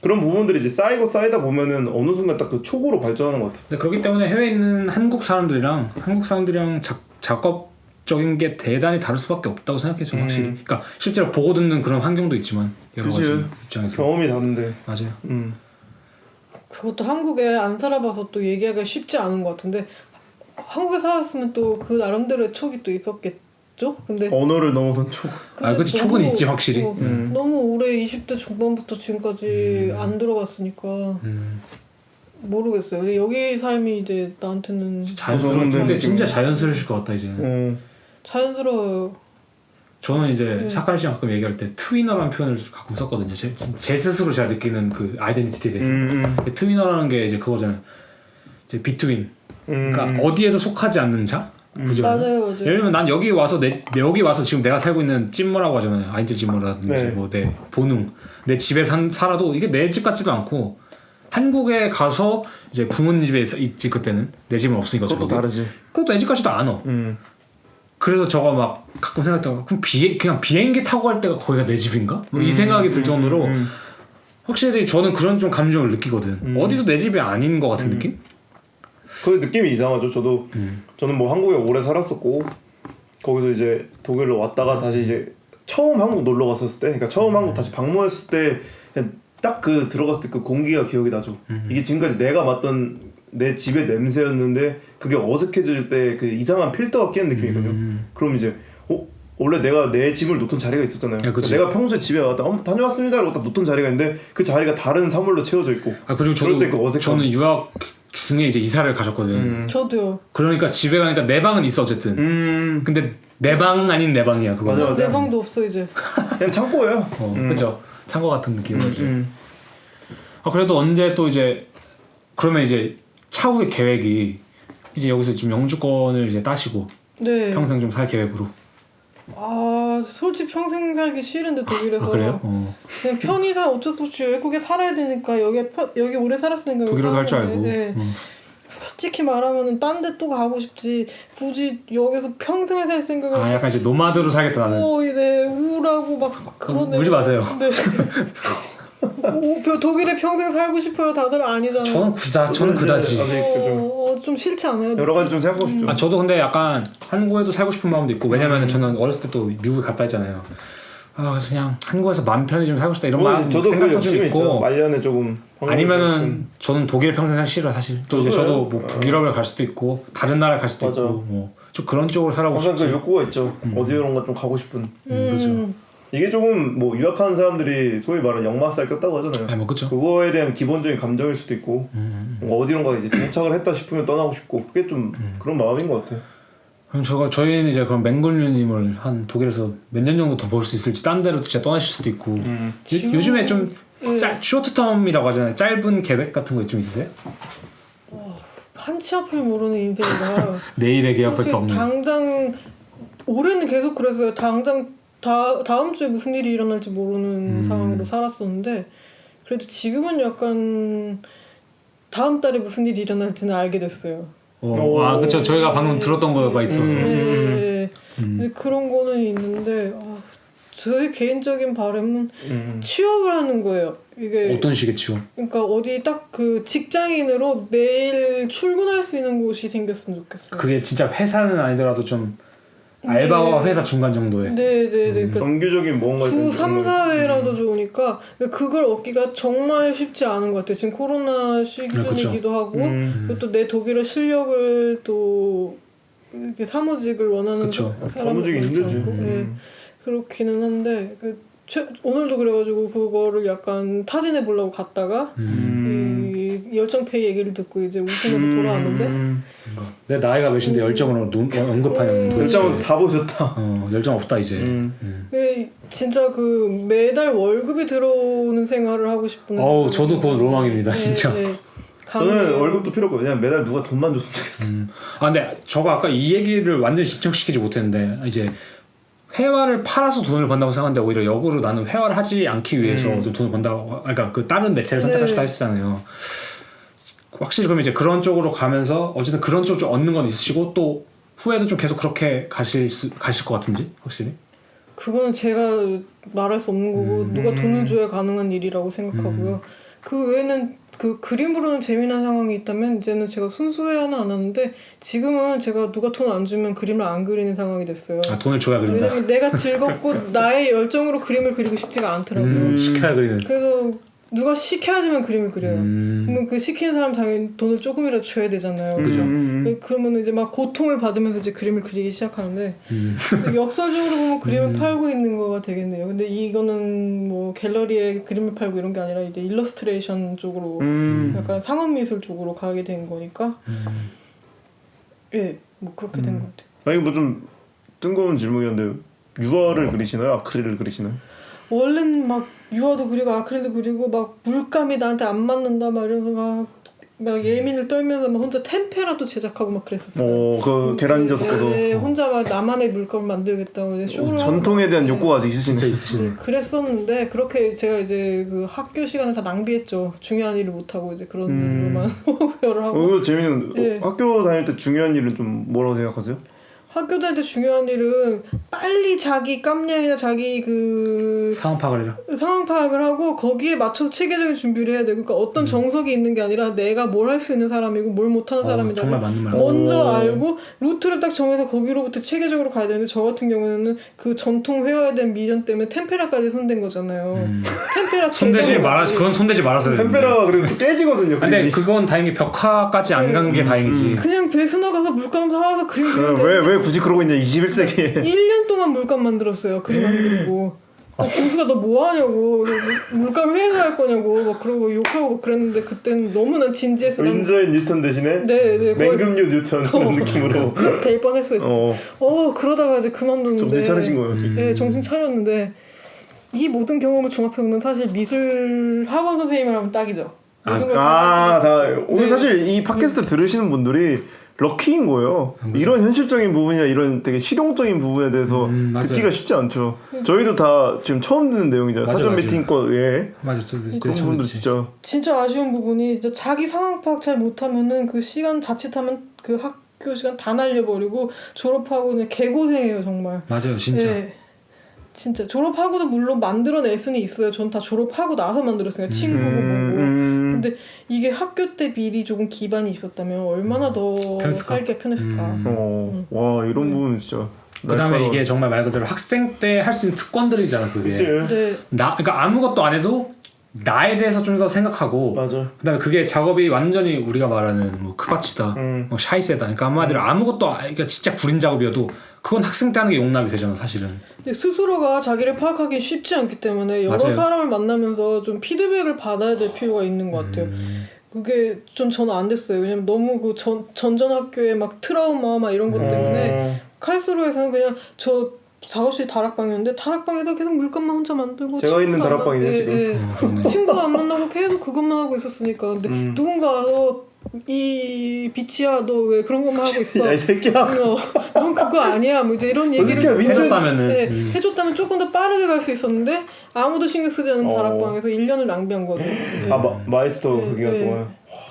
그런 부분들이 이제 쌓이다 보면은 어느 순간 딱 그 촉으로 발전하는 것 같아요. 근데 그렇기 때문에 해외에 있는 한국 사람들이랑 작업적인 게 대단히 다를 수밖에 없다고 생각해요. 저는 확실히. 그러니까 실제로 보고 듣는 그런 환경도 있지만 여러 가지 입장에서 경험이 다른데. 맞아요. 그것도 한국에 안 살아봐서 또 얘기하기가 쉽지 않은 것 같은데 한국에 살았으면 또 그 나름대로의 촉이 또 있었겠죠? 근데 언어를 넘어선 촉. 그치 촉은 있지 확실히. 너무 오래 20대 중반부터 지금까지 안 들어갔으니까 모르겠어요. 근데 여기 삶이 이제 나한테는 자연스러운데 진짜 자연스러우실 것 같다 이제는. 자연스러워요. 저는 이제 사카리 씨랑 가끔 얘기할 때 트위너라는 표현을 가끔 썼거든요. 제 스스로 제가 느끼는 그 아이덴티티에 대해서. 트위너라는 게 이제 그거잖아요. 이제 비트윈. 그러니까 어디에도 속하지 않는 자. 그죠? 맞아요. 예를 들면 난 여기 와서 여기 와서 지금 내가 살고 있는 찜머라고 하잖아요. 아인틀 찜머라든지 네. 뭐 내 본웅 내 집에 살아도 이게 내 집 같지도 않고 한국에 가서 이제 부모님 집에 있지 그때는 내 집은 없으니까 그것도 저기. 다르지. 그것도 내 집 같지도 않아. 그래서 저거 막 가끔 생각했다가 그럼 그냥 비행기 타고 갈 때가 거기가 내 집인가? 뭐이 생각이 들 정도로 확실히 저는 그런 좀 감정을 느끼거든. 어디도 내 집이 아닌 것 같은 느낌? 그 느낌이 이상하죠. 저도 저는 뭐 한국에 오래 살았었고 거기서 이제 독일로 왔다가 다시 이제 처음 한국 놀러 갔었을 때, 그러니까 처음 한국 다시 방문했을 때 딱 그 들어갔을 때 그 공기가 기억이 나죠. 이게 지금까지 내가 맡던 내 집의 냄새였는데 그게 어색해질 때 그 이상한 필터가 끼는 느낌이거든요. 그럼 이제 원래 내가 내 짐을 놓던 자리가 있었잖아요. 야, 그치. 내가 평소에 집에 왔다 다녀왔습니다 이러고 딱 놓던 자리가 있는데 그 자리가 다른 사물로 채워져 있고. 아 그리고 그럴 때 그 어색함. 저는 유학 중에 이제 이사를 가셨거든. 저도요. 그러니까 집에 가니까 내 방은 있어 어쨌든. 근데 내 방 아닌 내 방이야 그거. 맞아. 내 방도 없어 이제. 그냥 창고예요. 그죠. 창고 같은 느낌이지. 아 그래도 언제 또 이제 그러면 이제 차후의 계획이 이제 여기서 좀 영주권을 이제 따시고 네. 평생 좀 살 계획으로. 아 솔직히 평생 살기 싫은데 독일에서. 아 그래요? 그냥 편의상 어쩔 수 없이 외국에 살아야 되니까 여기 오래 살았으니까 독일어도 할 줄 알고. 네. 솔직히 말하면은 딴 데 또 가고 싶지 굳이 여기서 평생을 살 생각을. 아 약간 이제 노마드로 살겠다 나는. 네 우울하고 막 그러네. 울지 마세요. 네. 독일에 평생 살고 싶어요. 다들 아니잖아요. 저는 그다지. 좀 싫지 않아요? 여러 가지 좀 생각하고 싶죠. 아 저도 근데 약간 한국에도 살고 싶은 마음도 있고 왜냐면은 저는 어렸을 때 또 미국에 갔다 했잖아요. 아 그래서 그냥 한국에서 마음 편히 좀 살고 싶다 이런 마음 저도 그 생각도 좀 욕심이 있죠. 있고. 말년에 조금 아니면은 저는 독일 평생 살기 싫어요 사실. 또 이제 저도 뭐 북유럽을 갈 수도 있고 다른 나라 갈 수도 맞아. 있고 뭐 좀 그런 쪽으로 살아보고 항상 싶지. 그 욕구가 있죠. 어디론가 좀 가고 싶은. 그렇죠. 이게 조금 뭐 유학하는 사람들이 소위 말하는 역마살 꼈다고 하잖아요. 네, 뭐 그렇죠. 그거에 대한 기본적인 감정일 수도 있고 뭔가 어디론가 이제 정착을 했다 싶으면 떠나고 싶고 그게 좀 그런 마음인 것 같아요. 그럼 저희는 이제 그럼 맹골류님을 한 독일에서 몇 년 정도 더 볼 수 있을지 딴 데로 진짜 떠나실 수도 있고. 요즘에 좀 쇼트텀이라고 하잖아요. 짧은 계획 같은 거 좀 있으세요? 한치 앞을 모르는 인생이다. 내일의 계획밖에 없는. 당장 올해는 계속 그랬어요. 당장 다음 주에 무슨 일이 일어날지 모르는 상황으로 살았었는데 그래도 지금은 약간 다음 달에 무슨 일이 일어날지는 알게 됐어요. 아 그렇죠. 저희가 방금 들었던 거가 있어서. 네. 그런 거는 있는데 저의 개인적인 바람은 취업을 하는 거예요. 이게 어떤 식의 취업? 그러니까 어디 딱 그 직장인으로 매일 출근할 수 있는 곳이 생겼으면 좋겠어요. 그게 진짜 회사는 아니더라도 좀 알바와 회사 중간 정도의. 네네네. 정규적인 뭔가 주 3, 4회라도 좋으니까 그걸 얻기가 정말 쉽지 않은 것 같아요. 지금 코로나 시즌이기도 하고 또 내 독일어 실력을 또 이렇게 사무직을 원하는 사무직이 힘들지. 네. 그렇기는 한데 오늘도 그래가지고 그거를 약간 타진해 보려고 갔다가 이 열정페이 얘기를 듣고 이제 웃으면서 돌아왔는데 내 나이가 몇인데 열정으로 언급하는 열정은 다 보셨다. 열정 없다 이제. 진짜 그 매달 월급이 들어오는 생활을 하고 싶은. 저도 그건 로망입니다 진짜. 네. 저는 월급도 필요 없고 그냥 매달 누가 돈만 줬으면 좋겠어. 근데 저거 아까 이 얘기를 완전히 집중시키지 못했는데 이제 회화를 팔아서 돈을 번다고 생각하는데 오히려 역으로 나는 회화를 하지 않기 위해서 좀 돈을 번다고. 그러니까 그 다른 매체를 선택하시다 했잖아요. 확실히 그러면 이제 그런 쪽으로 가면서 어쨌든 그런 쪽으로 좀 얻는 건 있으시고 또 후에도 좀 계속 그렇게 가실 것 같은지 확실히. 그거는 제가 말할 수 없는 거고 누가 돈을 줘야 가능한 일이라고 생각하고요. 그 외에는 그 그림으로는 재미난 상황이 있다면 이제는 제가 순수회화는 안 하는데 지금은 제가 누가 돈 안 주면 그림을 안 그리는 상황이 됐어요. 돈을 줘야 그린다. 왜냐면 내가 즐겁고 나의 열정으로 그림을 그리고 싶지가 않더라고요. 시켜야 그리는. 그래서 누가 시켜야지만 그림을 그려요. 그러면 그 시키는 사람 당연히 돈을 조금이라도 줘야 되잖아요. 그죠. 그러면 이제 막 고통을 받으면서 이제 그림을 그리기 시작하는데 역설적으로 보면 그림을 팔고 있는 거가 되겠네요. 근데 이거는 뭐 갤러리에 그림을 팔고 이런 게 아니라 이제 일러스트레이션 쪽으로 약간 상업미술 쪽으로 가게 된 거니까 뭐 그렇게 된 것 같아요. 아니 뭐 좀 뜬금없는 질문이었는데 유화를 그리시나요? 아크릴을 그리시나요? 원래는 막 유화도 그리고 아크릴도 그리고 막 물감이 나한테 안 맞는다 막 이러면서 막 막 예민을 떨면서 막 혼자 템페라도 제작하고 막 그랬었어요. 그 계란 인자 섞어서. 네, 혼자 막 나만의 물감을 만들겠다고 이제 쇼를 전통에 대한 하고, 욕구가 아직 있으시네. 진짜 있으시네. 그랬었는데 그렇게 제가 이제 그 학교 시간을 다 낭비했죠. 중요한 일을 못 하고 이제 그런 일로만 소요를 하고. 이거 재밌는. 네. 학교 다닐 때 중요한 일은 좀 뭐라고 생각하세요? 학교 다닐 때 중요한 일은 빨리 자기 깜냥이나 자기 그 상황 파악을 해라. 상황 파악을 하고 거기에 맞춰서 체계적인 준비를 해야 돼. 그러니까 어떤 정석이 있는 게 아니라 내가 뭘 할 수 있는 사람이고 뭘 못하는 사람이다. 정말 맞는 말. 먼저 알고 루트를 딱 정해서 거기로부터 체계적으로 가야 되는데 저 같은 경우에는 그 전통 회화에 대한 미련 때문에 템페라까지 손댄 거잖아요. 템페라 손대지 말아. 그건 손대지 말았어야 돼. 템페라가 그래도 또 깨지거든요. 근데 그건 다행히 벽화까지 안 간 게 다행이지. 그냥 배수나 가서 물감 사와서 그림 그리면 왜 굳이 그러고 있냐 21세기에. 1년 동안 물감 만들었어요. 그림 안 그리고. 교수가 너 뭐 하냐고 물감 회의를 할 거냐고 막 그러고 욕하고 그랬는데 그때는 너무 난 진지해서 윈저인 뉴턴 대신에 맹금류 뉴턴 그런 느낌으로 될 뻔했어요. 그러다가 이제 그만뒀는데 정신 차리신 거예요. 네, 정신 차렸는데 이 모든 경험을 종합해보면 사실 미술 학원 선생님이라면 딱이죠. 모든 걸 오늘 사실 이 팟캐스트 들으시는 분들이 럭키인 거예요. 이런 현실적인 부분이나 이런 되게 실용적인 부분에 대해서 듣기가 쉽지 않죠. 저희도 다 지금 처음 듣는 내용이잖아요. 사전 미팅 거 외에. 맞아, 그분들 진짜 아쉬운 부분이 이제 자기 상황 파악 잘 못하면은 그 시간 자칫하면 그 학교 시간 다 날려버리고 졸업하고 그냥 개고생해요 정말. 맞아요, 진짜. 네. 진짜 졸업하고도 물론 만들어낼 수는 있어요. 전 다 졸업하고 나서 만들었으니까 친구고 뭐고. 근데 이게 학교 때 미리 조금 기반이 있었다면 얼마나 더 살기가 편했을까. 와 이런 부분 진짜. 그다음에 이게 정말 말 그대로 학생 때 할 수 있는 특권들이잖아 그게. 그치. 네. 그러니까 아무것도 안 해도 나에 대해서 좀 더 생각하고. 맞아. 그다음에 그게 작업이 완전히 우리가 말하는 뭐 크바치다, 뭐 샤이세다. 그러니까 한마디로 아무것도 그러니까 진짜 구린 작업이어도 그건 학생 때 하는 게 용납이 되잖아 사실은. 스스로가 자기를 파악하기 쉽지 않기 때문에 여러 맞아요. 사람을 만나면서 좀 피드백을 받아야 될 필요가 있는 것 같아요. 그게 좀 저는 안 됐어요. 왜냐면 너무 그 전전 학교에 막 트라우마 막 이런 것 때문에 칼스루에서는 그냥 저 작업실 다락방이었는데 다락방에서 계속 물감만 혼자 만들고 제가 있는 다락방이네 지금. 친구도 안 만나고 계속 그것만 하고 있었으니까. 근데 누군가 와서 이 비치야 너 왜 그런 것만 하고 있어? 야 이 새끼야. 넌 그거 아니야. 뭐 이제 이런 얘기를 해줬다면은 해줬다면 조금 더 빠르게 갈 수 있었는데 아무도 신경 쓰지 않은 다락방에서 1년을 낭비한 거죠. 마이스터 그 기간 동안.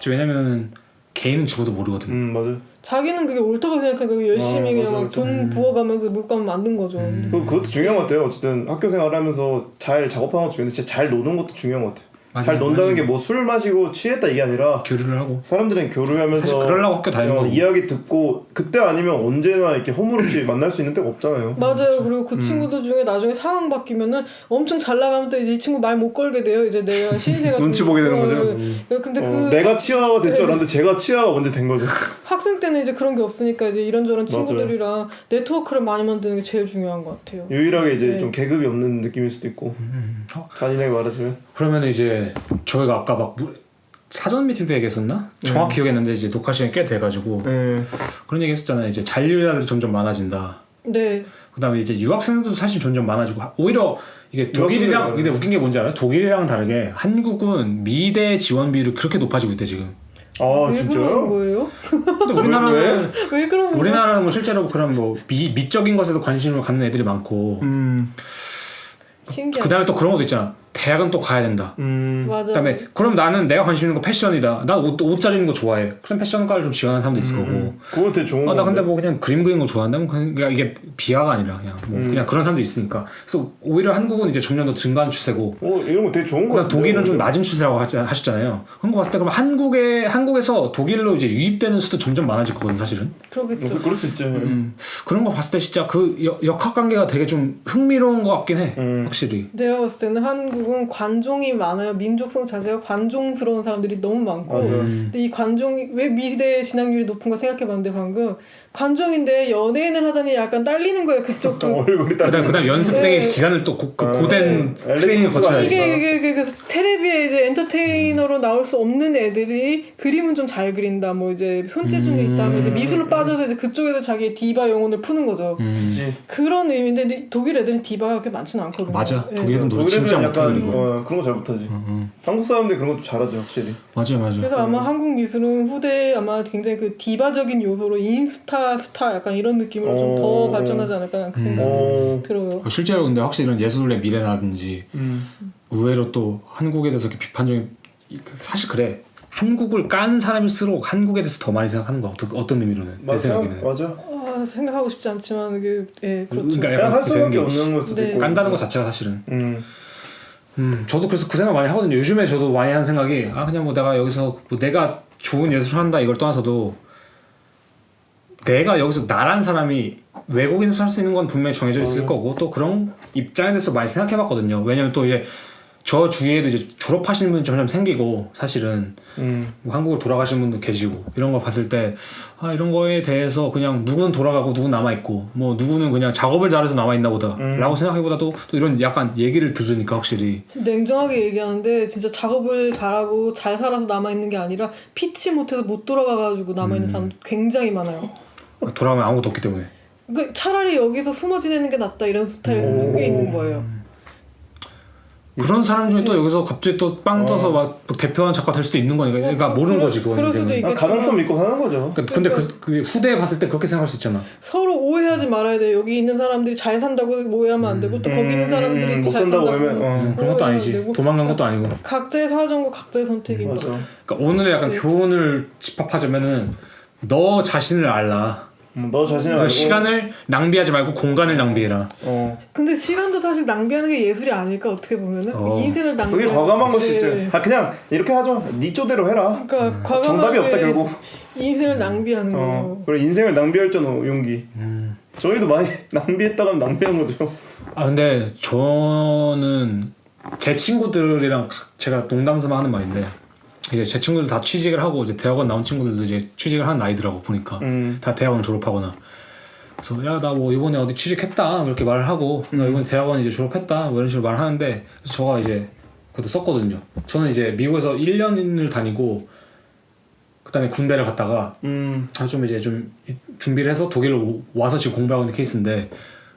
왜냐면은 개인은 죽어도 모르거든. 맞아. 자기는 그게 옳다고 생각하니까 열심히 그냥 돈 부어가면서 물감을 만든 거죠. 그것도 중요한 것 같아요. 어쨌든 학교 생활을 하면서 잘 작업하는 것도 중요한데 진짜 잘 노는 것도 중요한 것 같아요. 잘 논다는 게 뭐 술 마시고 취했다 이게 아니라 교류를 하고 사람들은 교류하면서 사실 그러려고 학교 다니는 거고 이야기 듣고 그때 아니면 언제나 이렇게 허물없이 만날 수 있는 데가 없잖아요. 맞아요. 그리고 그 친구들 중에 나중에 상황 바뀌면은 엄청 잘 나가면 또 이 친구 말 못 걸게 돼요. 이제 내가 신세가 눈치 보게 되는 거죠. 근데 내가 치아가 될 줄 알았는데 제가 치아가 먼저 된 거죠. 학생 때는 이제 그런 게 없으니까 이제 이런저런 친구들이랑 네트워크를 많이 만드는 게 제일 중요한 것 같아요. 유일하게 이제 좀 계급이 없는 느낌일 수도 있고 잔인하게 말하자면. 그러면 이제 저희가 아까 막 사전 미팅 때 얘기했었나? 정확히 기억했는데 이제 녹화 시간이 꽤 돼가지고 그런 얘기 했었잖아요. 이제 잔류자들이 점점 많아진다. 네. 그다음에 이제 유학생들도 사실 점점 많아지고 오히려 이게 독일이랑 근데 웃긴 게 뭔지 알아요? 독일이랑 다르게 한국은 미대 지원비율이 그렇게 높아지고 있대 지금. 아 진짜요? 뭐예요? 근데 우리나라는 왜 그런 거야? 우리나라는 뭐 실제로 그런 뭐 미적인 것에도 관심을 갖는 애들이 많고. 신기하다. 그다음에 또 그런 것도 있잖아. 대학은 또 가야 된다. 맞아. 그다음에 그럼 나는 내가 관심 있는 거 패션이다. 난 옷 잘 입는 거 좋아해. 그럼 패션과를 좀 지원하는 사람도 있을 거고. 그거 되게 좋은 거. 나 근데 뭐 그냥 그림 그리는 거 좋아한다면 그러니까 이게 비하가 아니라 그냥 뭐 그냥 그런 사람도 있으니까. 그래서 오히려 한국은 이제 점점 더 증가하는 추세고. 이런 거 되게 좋은 거 같아요. 독일은 좀 낮은 추세라고 하셨잖아요. 그런 거 봤을 때 그럼 한국에서 독일로 이제 유입되는 수도 점점 많아질 거거든 사실은. 그렇겠죠. 그럴 수 있죠. 그런 거 봤을 때 진짜 그 역학관계가 되게 좀 흥미로운 것 같긴 해. 확실히. 내가 봤을 때는 한국은 관종이 많아요. 민족성 자체가 관종스러운 사람들이 너무 많고. 맞아. 근데 이 관종이 왜 미대 진학률이 높은가 생각해봤는데 방금 관종인데 연예인을 하자니 약간 딸리는 거예요. 그쪽 얼굴이 그다음 연습생의 기간을 또 고된 트레이닝을 거쳐야 이게 그래서 텔레비에 이제 엔터테이너로 나올 수 없는 애들이 그림은 좀 잘 그린다. 뭐 이제 손재주는 있다. 이제 미술로 빠져서 이제 그쪽에서 자기의 디바 영혼을 푸는 거죠. 그런 의미인데 독일 애들은 디바가 그렇게 많지는 않거든요. 맞아. 독일 애들은 노래 진짜 약간 받아들이고. 그런 거 잘 못하지. 한국 사람들 그런 것도 잘하죠 확실히. 맞아요. 그래서 아마 한국 미술은 후대에 아마 굉장히 그 디바적인 요소로 인스타 스타 약간 이런 느낌으로 좀 더 발전하지 않을까 그 생각이 들어요. 실제로 근데 확실히 이런 예술의 미래라든지 의외로 또 한국에 대해서 이렇게 비판적인 사실 그래. 한국을 까는 사람일수록 한국에 대해서 더 많이 생각하는 거야. 어떤 의미로는 내 생각에는. 맞아. 생각하고 싶지 않지만 이게 그렇죠. 그러니까 그냥 할 수밖에 되는 게 없는 걸 수도 네. 있고. 깐다는 것 자체가 사실은. 저도 그래서 그 생각 많이 하거든요. 요즘에 저도 많이 하는 생각이 그냥 뭐 내가 여기서 뭐 내가 좋은 예술을 한다 이걸 떠나서도 내가 여기서 나란 사람이 외국인으로 할 수 있는 건 분명히 정해져 있을 거고 또 그런 입장에 대해서 많이 생각해봤거든요. 왜냐면 또 이제 저 주위에도 이제 졸업하시는 분이 점점 생기고 사실은 뭐 한국을 돌아가시는 분도 계시고 이런 걸 봤을 때 이런 거에 대해서 그냥 누구는 돌아가고 누구는 남아있고 뭐 누구는 그냥 작업을 잘해서 남아있나 보다 라고 생각하기보다도 또 이런 약간 얘기를 들으니까 확실히 냉정하게 얘기하는데 진짜 작업을 잘하고 잘 살아서 남아있는 게 아니라 피치 못해서 못 돌아가가지고 남아있는 사람 굉장히 많아요. 돌아가면 아무것도 없기 때문에 그러니까 차라리 여기서 숨어 지내는 게 낫다 이런 스타일도 꽤 있는 거예요. 그런 사람 중에 또 여기서 갑자기 또 빵 떠서 막 대표하는 작가 될 수도 있는 거니까 그러니까 모르는 거지 그건 그럴 수도 인생은. 있겠지만 가능성 믿고 사는 거죠. 근데 그 후대에 봤을 때 그렇게 생각할 수 있잖아. 서로 오해하지 말아야 돼. 여기 있는 사람들이 잘 산다고 오해하면 안 되고 또 거기 있는 사람들이 못 또 잘 산다고 산다고 오해하면, 그런 것도 아니지. 되고. 도망간 것도 아니고. 각자의 사정과 각자의 선택인 맞아. 거죠. 그러니까 오늘의 약간 네. 교훈을 집합하자면은 너 자신을 알라. 너 자신을 알고 시간을 낭비하지 말고 공간을 낭비해라. 근데 시간도 사실 낭비하는 게 예술이 아닐까 어떻게 보면은 인생을 낭비하는 그게 과감한 거지. 것이죠. 그냥 이렇게 하죠. 네 쪼대로 해라. 그러니까 과감하게 정답이 없다 결국. 인생을 낭비하는 거예요. 그래 인생을 낭비할 줄 아는 용기. 저희도 많이 낭비했다가 낭비한 거죠. 근데 저는 제 친구들이랑 제가 농담삼아 하는 말인데 이제 제 친구들 다 취직을 하고 이제 대학원 나온 친구들도 이제 취직을 하는 나이더라고 보니까 다 대학원 졸업하거나 그래서 야 나 뭐 이번에 어디 취직했다 이렇게 말을 하고 나 이번에 대학원 이제 졸업했다 뭐 이런 식으로 말을 하는데 저가 이제 그것도 썼거든요. 저는 이제 미국에서 1년을 다니고 그다음에 군대를 갔다가 좀 이제 좀 준비를 해서 독일로 와서 지금 공부하고 있는 케이스인데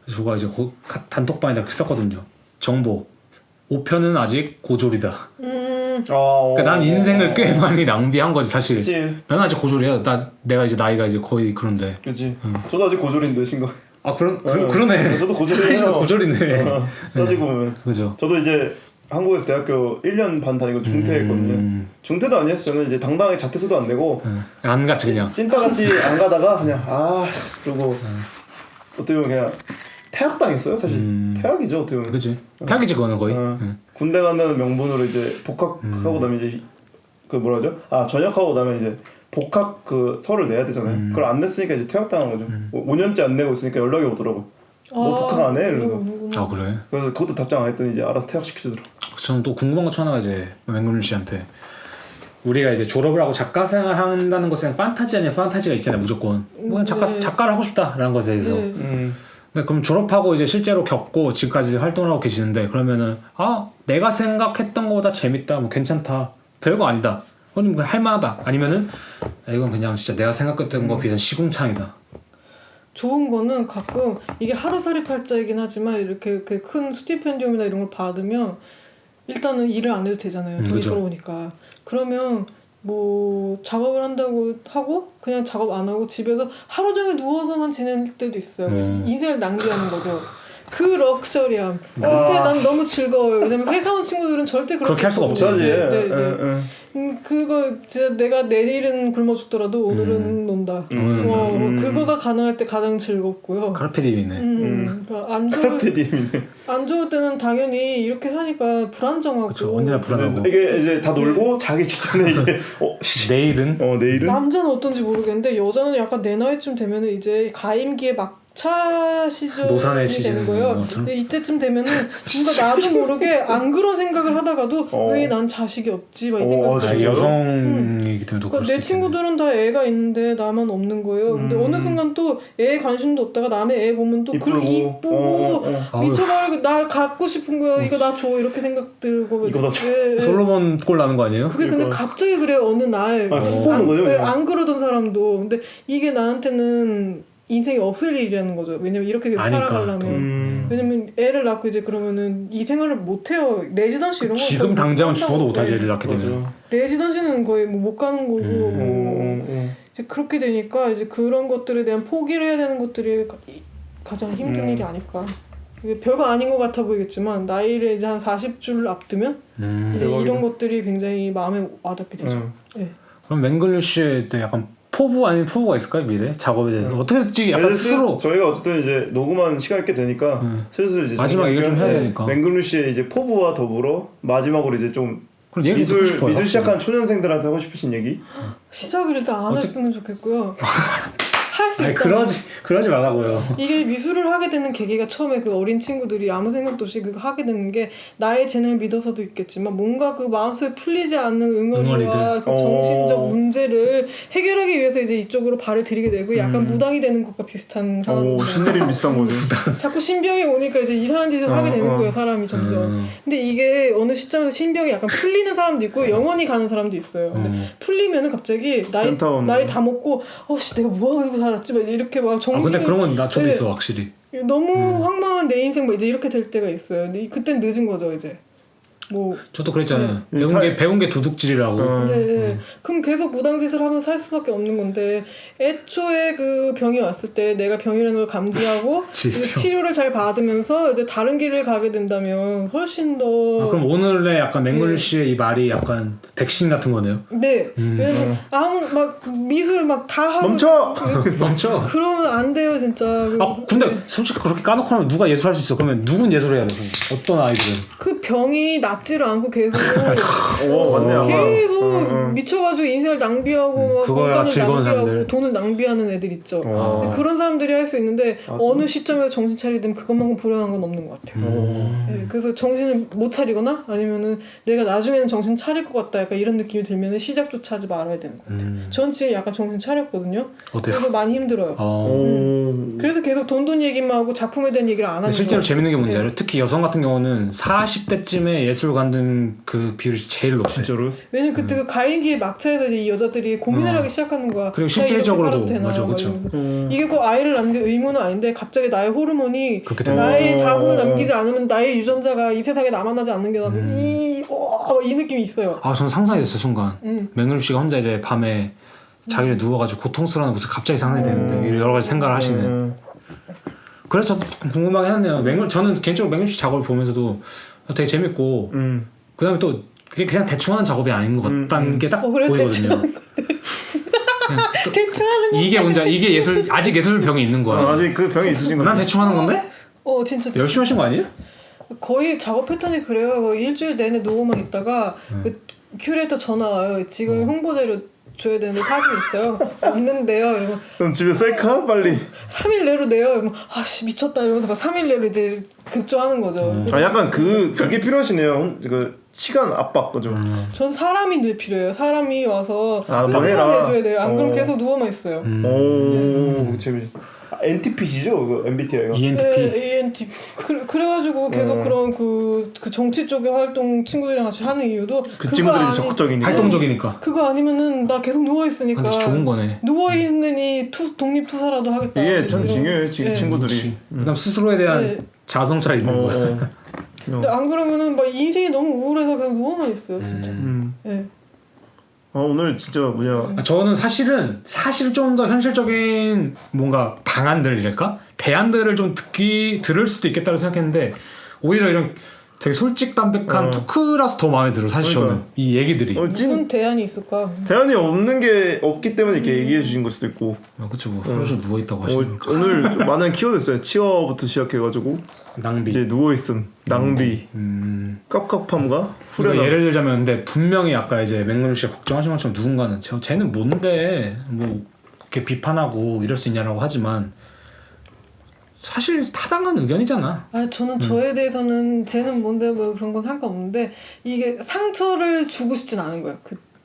저가 이제 단톡방에다 이렇게 썼거든요. 정보 5편은 아직 고졸이다. 그러니까 난 인생을 꽤 많이 낭비한 거지 사실. 그치. 나는 아직 고졸이야. 내가 이제 나이가 이제 거의 그런데. 그렇지. 저도 아직 고졸인데 신고. 그러네. 저도 고졸이에요. 진짜 고졸이네. 따지고 보면. 그죠. 저도 이제 한국에서 대학교 1년 반 다니고 중퇴했거든요. 중퇴도 아니었어요. 저는 이제 당당하게 자퇴서도 안 내고 안 갔지 그냥. 찐따같이 안 가다가 그냥 그러고 어떻게 보면 그냥 퇴학당했어요 사실. 퇴학이죠 어떻게 보면. 그지. 퇴학이지 그거는 거의. 군대 간다는 명분으로 이제 복학하고 나면 이제 그 뭐라 하죠? 전역하고 나면 이제 복학 그 서를 내야 되잖아요. 그걸 안 냈으니까 이제 퇴학당한 거죠. 5년째 안 내고 있으니까 연락이 오더라고. 너 복학 안 해? 이러면서. 그래. 그래서 그것도 답장 안 했더니 이제 알아서 퇴학시켜주더라고. 저는 또 궁금한 것 하나가 이제 맹금률 씨한테 우리가 이제 졸업을 하고 작가 생활 한다는 것은 판타지 아니야 판타지가 있잖아요 무조건. 뭐 작가를 하고 싶다라는 것에 대해서. 근데 그럼 졸업하고 이제 실제로 겪고 지금까지 활동을 하고 계시는데 그러면은 내가 생각했던 것보다 재밌다 뭐 괜찮다 별거 아니다 그건 할만하다 아니면은 이건 그냥 진짜 내가 생각했던 거 비해서 시궁창이다. 좋은 거는 가끔 이게 하루살이 팔자이긴 하지만 이렇게 큰 스티펜디움이나 이런 걸 받으면 일단은 일을 안 해도 되잖아요. 돈이 들어오니까. 그러면 뭐 작업을 한다고 하고 그냥 작업 안 하고 집에서 하루 종일 누워서만 지낼 때도 있어요. 그래서 인생을 낭비하는 거죠. 그 럭셔리함. 그때 난 너무 즐거워요. 왜냐면 회사원 친구들은 절대 그렇게 할 수가 없죠. 네. 그거 진짜 내가 내일은 굶어 죽더라도 오늘은 논다. 그거가 가능할 때 가장 즐겁고요. 카르페디엠이네. 안 좋을 때는 당연히 이렇게 사니까 불안정하고. 그쵸, 언제나 불안하고. 이게 이제 다 놀고 자기 직전에 이게 내일은? 내일은? 남자는 어떤지 모르겠는데 여자는 약간 내 나이쯤 되면은 이제 가임기에 막차 시절이 노산의 되는 거예요. 근데 이때쯤 되면은 뭔가 나도 모르게 안 그런 생각을 하다가도 왜 난 자식이 없지 막 이 생각. 여성이기 때문에 또 그럴 수 내 친구들은 다 애가 있는데 나만 없는 거예요. 근데 어느 순간 또 애에 관심도 없다가 남의 애 보면 또 그렇게 이쁘고 미쳐버리고 나 갖고 싶은 거야. 이거 나 줘 이렇게 생각 들고. 이거 나 줘. 솔로몬 꼴 나는 거 아니에요? 그게 근데 갑자기 그래요. 어느 날 보는 거죠, 안 그러던 사람도. 근데 이게 나한테는 인생이 없을 일이라는 거죠. 왜냐면 이렇게 계속 아니까, 살아가려면 왜냐면 애를 낳고 이제 그러면은 이 생활을 못 해요. 레지던시 이런 거 지금 당장은 죽어도 못하지 애를 낳게 되면. 맞아. 레지던시는 거의 뭐 못 가는 거고 뭐 이제 그렇게 되니까 이제 그런 것들에 대한 포기를 해야 되는 것들이 가장 힘든 일이 아닐까. 이게 별거 아닌 것 같아 보이겠지만 나이를 이제 한 40줄 앞두면 이제 이런 것들이 굉장히 마음에 와닿게 되죠. 네. 그럼 맹글리쉬에 약간 포부 아닌 포부가 있을까요 미래 작업에 대해서 어떻게 될지 약간 스스로 저희가 어쨌든 이제 녹음한 시간 꽤 되니까 슬슬 이제 마지막 얘기 좀 해야 되니까. 맹글루시의 이제 포부와 더불어 마지막으로 이제 좀 그럼 얘기 듣고 싶어요. 미술 시작한 초년생들한테 하고 싶으신 얘기? 시작을 일단 안 했으면 좋겠고요. 할 수 아니 있다. 그러지 말라고요. 이게 미술을 하게 되는 계기가 처음에 그 어린 친구들이 아무 생각도 없이 그거 하게 되는 게 나의 재능을 믿어서도 있겠지만 뭔가 그 마음속에 풀리지 않는 응어리와 그 정신적 문제를 해결하기 위해서 이제 이쪽으로 발을 들이게 되고 약간 무당이 되는 것과 비슷한 상황입니다. 신내림 비슷한 거죠. 자꾸 신병이 오니까 이제 이상한 짓을 하게 되는 거예요 사람이 점점. 근데 이게 어느 시점에서 신병이 약간 풀리는 사람도 있고 영원히 가는 사람도 있어요. 근데 풀리면은 갑자기 나이 다 먹고 어씨 내가 뭐 하고 살았지 막 이렇게 막 정신. 근데 그런 건 나 저도 있어 확실히. 너무 황망한 내 인생 막 이제 이렇게 될 때가 있어요. 근데 그땐 늦은 거죠 이제. 뭐 저도 그랬잖아요. 배운 게 도둑질이라고. 네. 그럼 계속 무당짓을 하면 살 수밖에 없는 건데 애초에 그 병이 왔을 때 내가 병이라는 걸 감지하고 이제 치료를 잘 받으면서 이제 다른 길을 가게 된다면 훨씬 더. 그럼 오늘의 약간 맹글리쉬의 이 말이 약간 백신 같은 거네요. 네. 왜냐면 아무 막 미술 막 다 하고 멈춰. 그러면 안 돼요 진짜. 근데 솔직히 그렇게 까놓고 하면 누가 예술할 수 있어? 그러면 누군 예술해야 돼? 어떤 아이들은? 그 병이 낫지를 않고 계속 맞네요. 계속 미쳐가지고 인생을 낭비하고 그거야 즐거운 사람들. 돈을 낭비하는 애들 있죠. 근데 그런 사람들이 할 수 있는데 어느 시점에서 정신 차리게 되면 그것만큼 불행한 건 없는 것 같아요. 네, 그래서 정신을 못 차리거나 아니면은 내가 나중에는 정신 차릴 것 같다 약간 이런 느낌이 들면은 시작조차 하지 말아야 되는 것 같아요. 전 지금 약간 정신 차렸거든요. 어때요? 그래서 많이 힘들어요. 그래서 계속 돈 얘기만 하고 작품에 대한 얘기를 안 하는 거예요. 실제로 재밌는 게 뭔지 알아요? 특히 여성 같은 경우는 40대쯤에 예술 관둔 그 비율이 제일 높아요. 진짜로? 왜냐면 그때 그 가임기의 막차에서 이제 이 여자들이 고민을 하기 시작하는 거야. 그리고 실질적으로도 되나, 그렇죠. 이게 꼭 아이를 낳는 게 의무는 아닌데 갑자기 나의 호르몬이 그렇게 되는 나의 자손을 남기지 않으면 나의 유전자가 이 세상에 남아나지 않는 게 나고 이 느낌이 있어요. 저는 상상이 됐어요 순간. 맹글씨가 혼자 이제 밤에 자기를 누워가지고 고통스러운 모습 갑자기 상상이 되는데 여러 가지 생각을 하시는. 그래서 저도 궁금하긴 하네요. 저는 개인적으로 맹글씨 작업을 보면서도 되게 재밌고 그다음에 또 그게 그냥 대충 하는 작업이 아닌 것 같다는 게 딱 그래, 보이거든요. 대충 하는 거. 이게 뭔지 이게 아직 예술병이 있는 거야. 아직 그 병이 있으신 거예요? 난 대충 하는 건데? 진짜 열심히 하신 거 아니에요? 거의 작업 패턴이 그래요. 일주일 내내 누워만 있다가 그 큐레이터 전화 와요. 지금 홍보 자료 줘야 되는데 사진 있어요. 없는데요. 이러면 그럼 집에 셀카? 빨리 3일 내로 내요. 이러면 아씨 미쳤다 이러면서 막 3일 내로 이제 급조하는 거죠. 약간 그게 필요하시네요. 그 시간 압박 거죠. 전 사람이 늘 필요해요. 사람이 와서 뭐 해라. 내줘야 돼요. 안 그러면 계속 누워만 있어요. 오 재밌. NTP시죠? 그 MBTI가. ENTP. 네, ENTP. 그래가지고 계속 그런 그 정치 쪽의 활동 친구들이랑 같이 하는 이유도 그 친구들이 적극적이니까. 활동적이니까. 그거 아니면은 나 계속 누워 있으니까. 근데 좋은 거네. 누워 있는 이 독립 투사라도 하겠다. 이게 참 중요해요. 지금 친구들이. 그다음 스스로에 대한 자성찰이 있는 거야. 근데 안 그러면은 막 인생이 너무 우울해서 그냥 누워만 있어요, 진짜. 네. 오늘 진짜 뭐냐. 저는 사실 좀 더 현실적인 뭔가 방안들이랄까? 대안들을 좀 들을 수도 있겠다고 생각했는데 오히려 이런 되게 솔직담백한 토크라서 더 마음에 들어요. 사실 저는 이 얘기들이. 무슨 대안이 있을까? 대안이 없는 게 없기 때문에 이렇게 얘기해 주신 걸 수도 있고. 그쵸 뭐 하루 누워 있다고 하시니까. 오늘 많은 키워드 있어요. 치어부터 시작해가지고 낭비. 이제 누워 있음, 낭비, 깝깝함과 후련함. 그러니까 예를 들자면 근데 분명히 아까 이제 맹글루 씨가 걱정하신 것처럼 누군가는 쟤는 뭔데 뭐 이렇게 비판하고 이럴 수 있냐라고 하지만 사실 타당한 의견이잖아. 저는 저에 대해서는 쟤는 뭔데 뭐 그런 건 상관없는데 이게 상처를 주고 싶진 않은 거예요.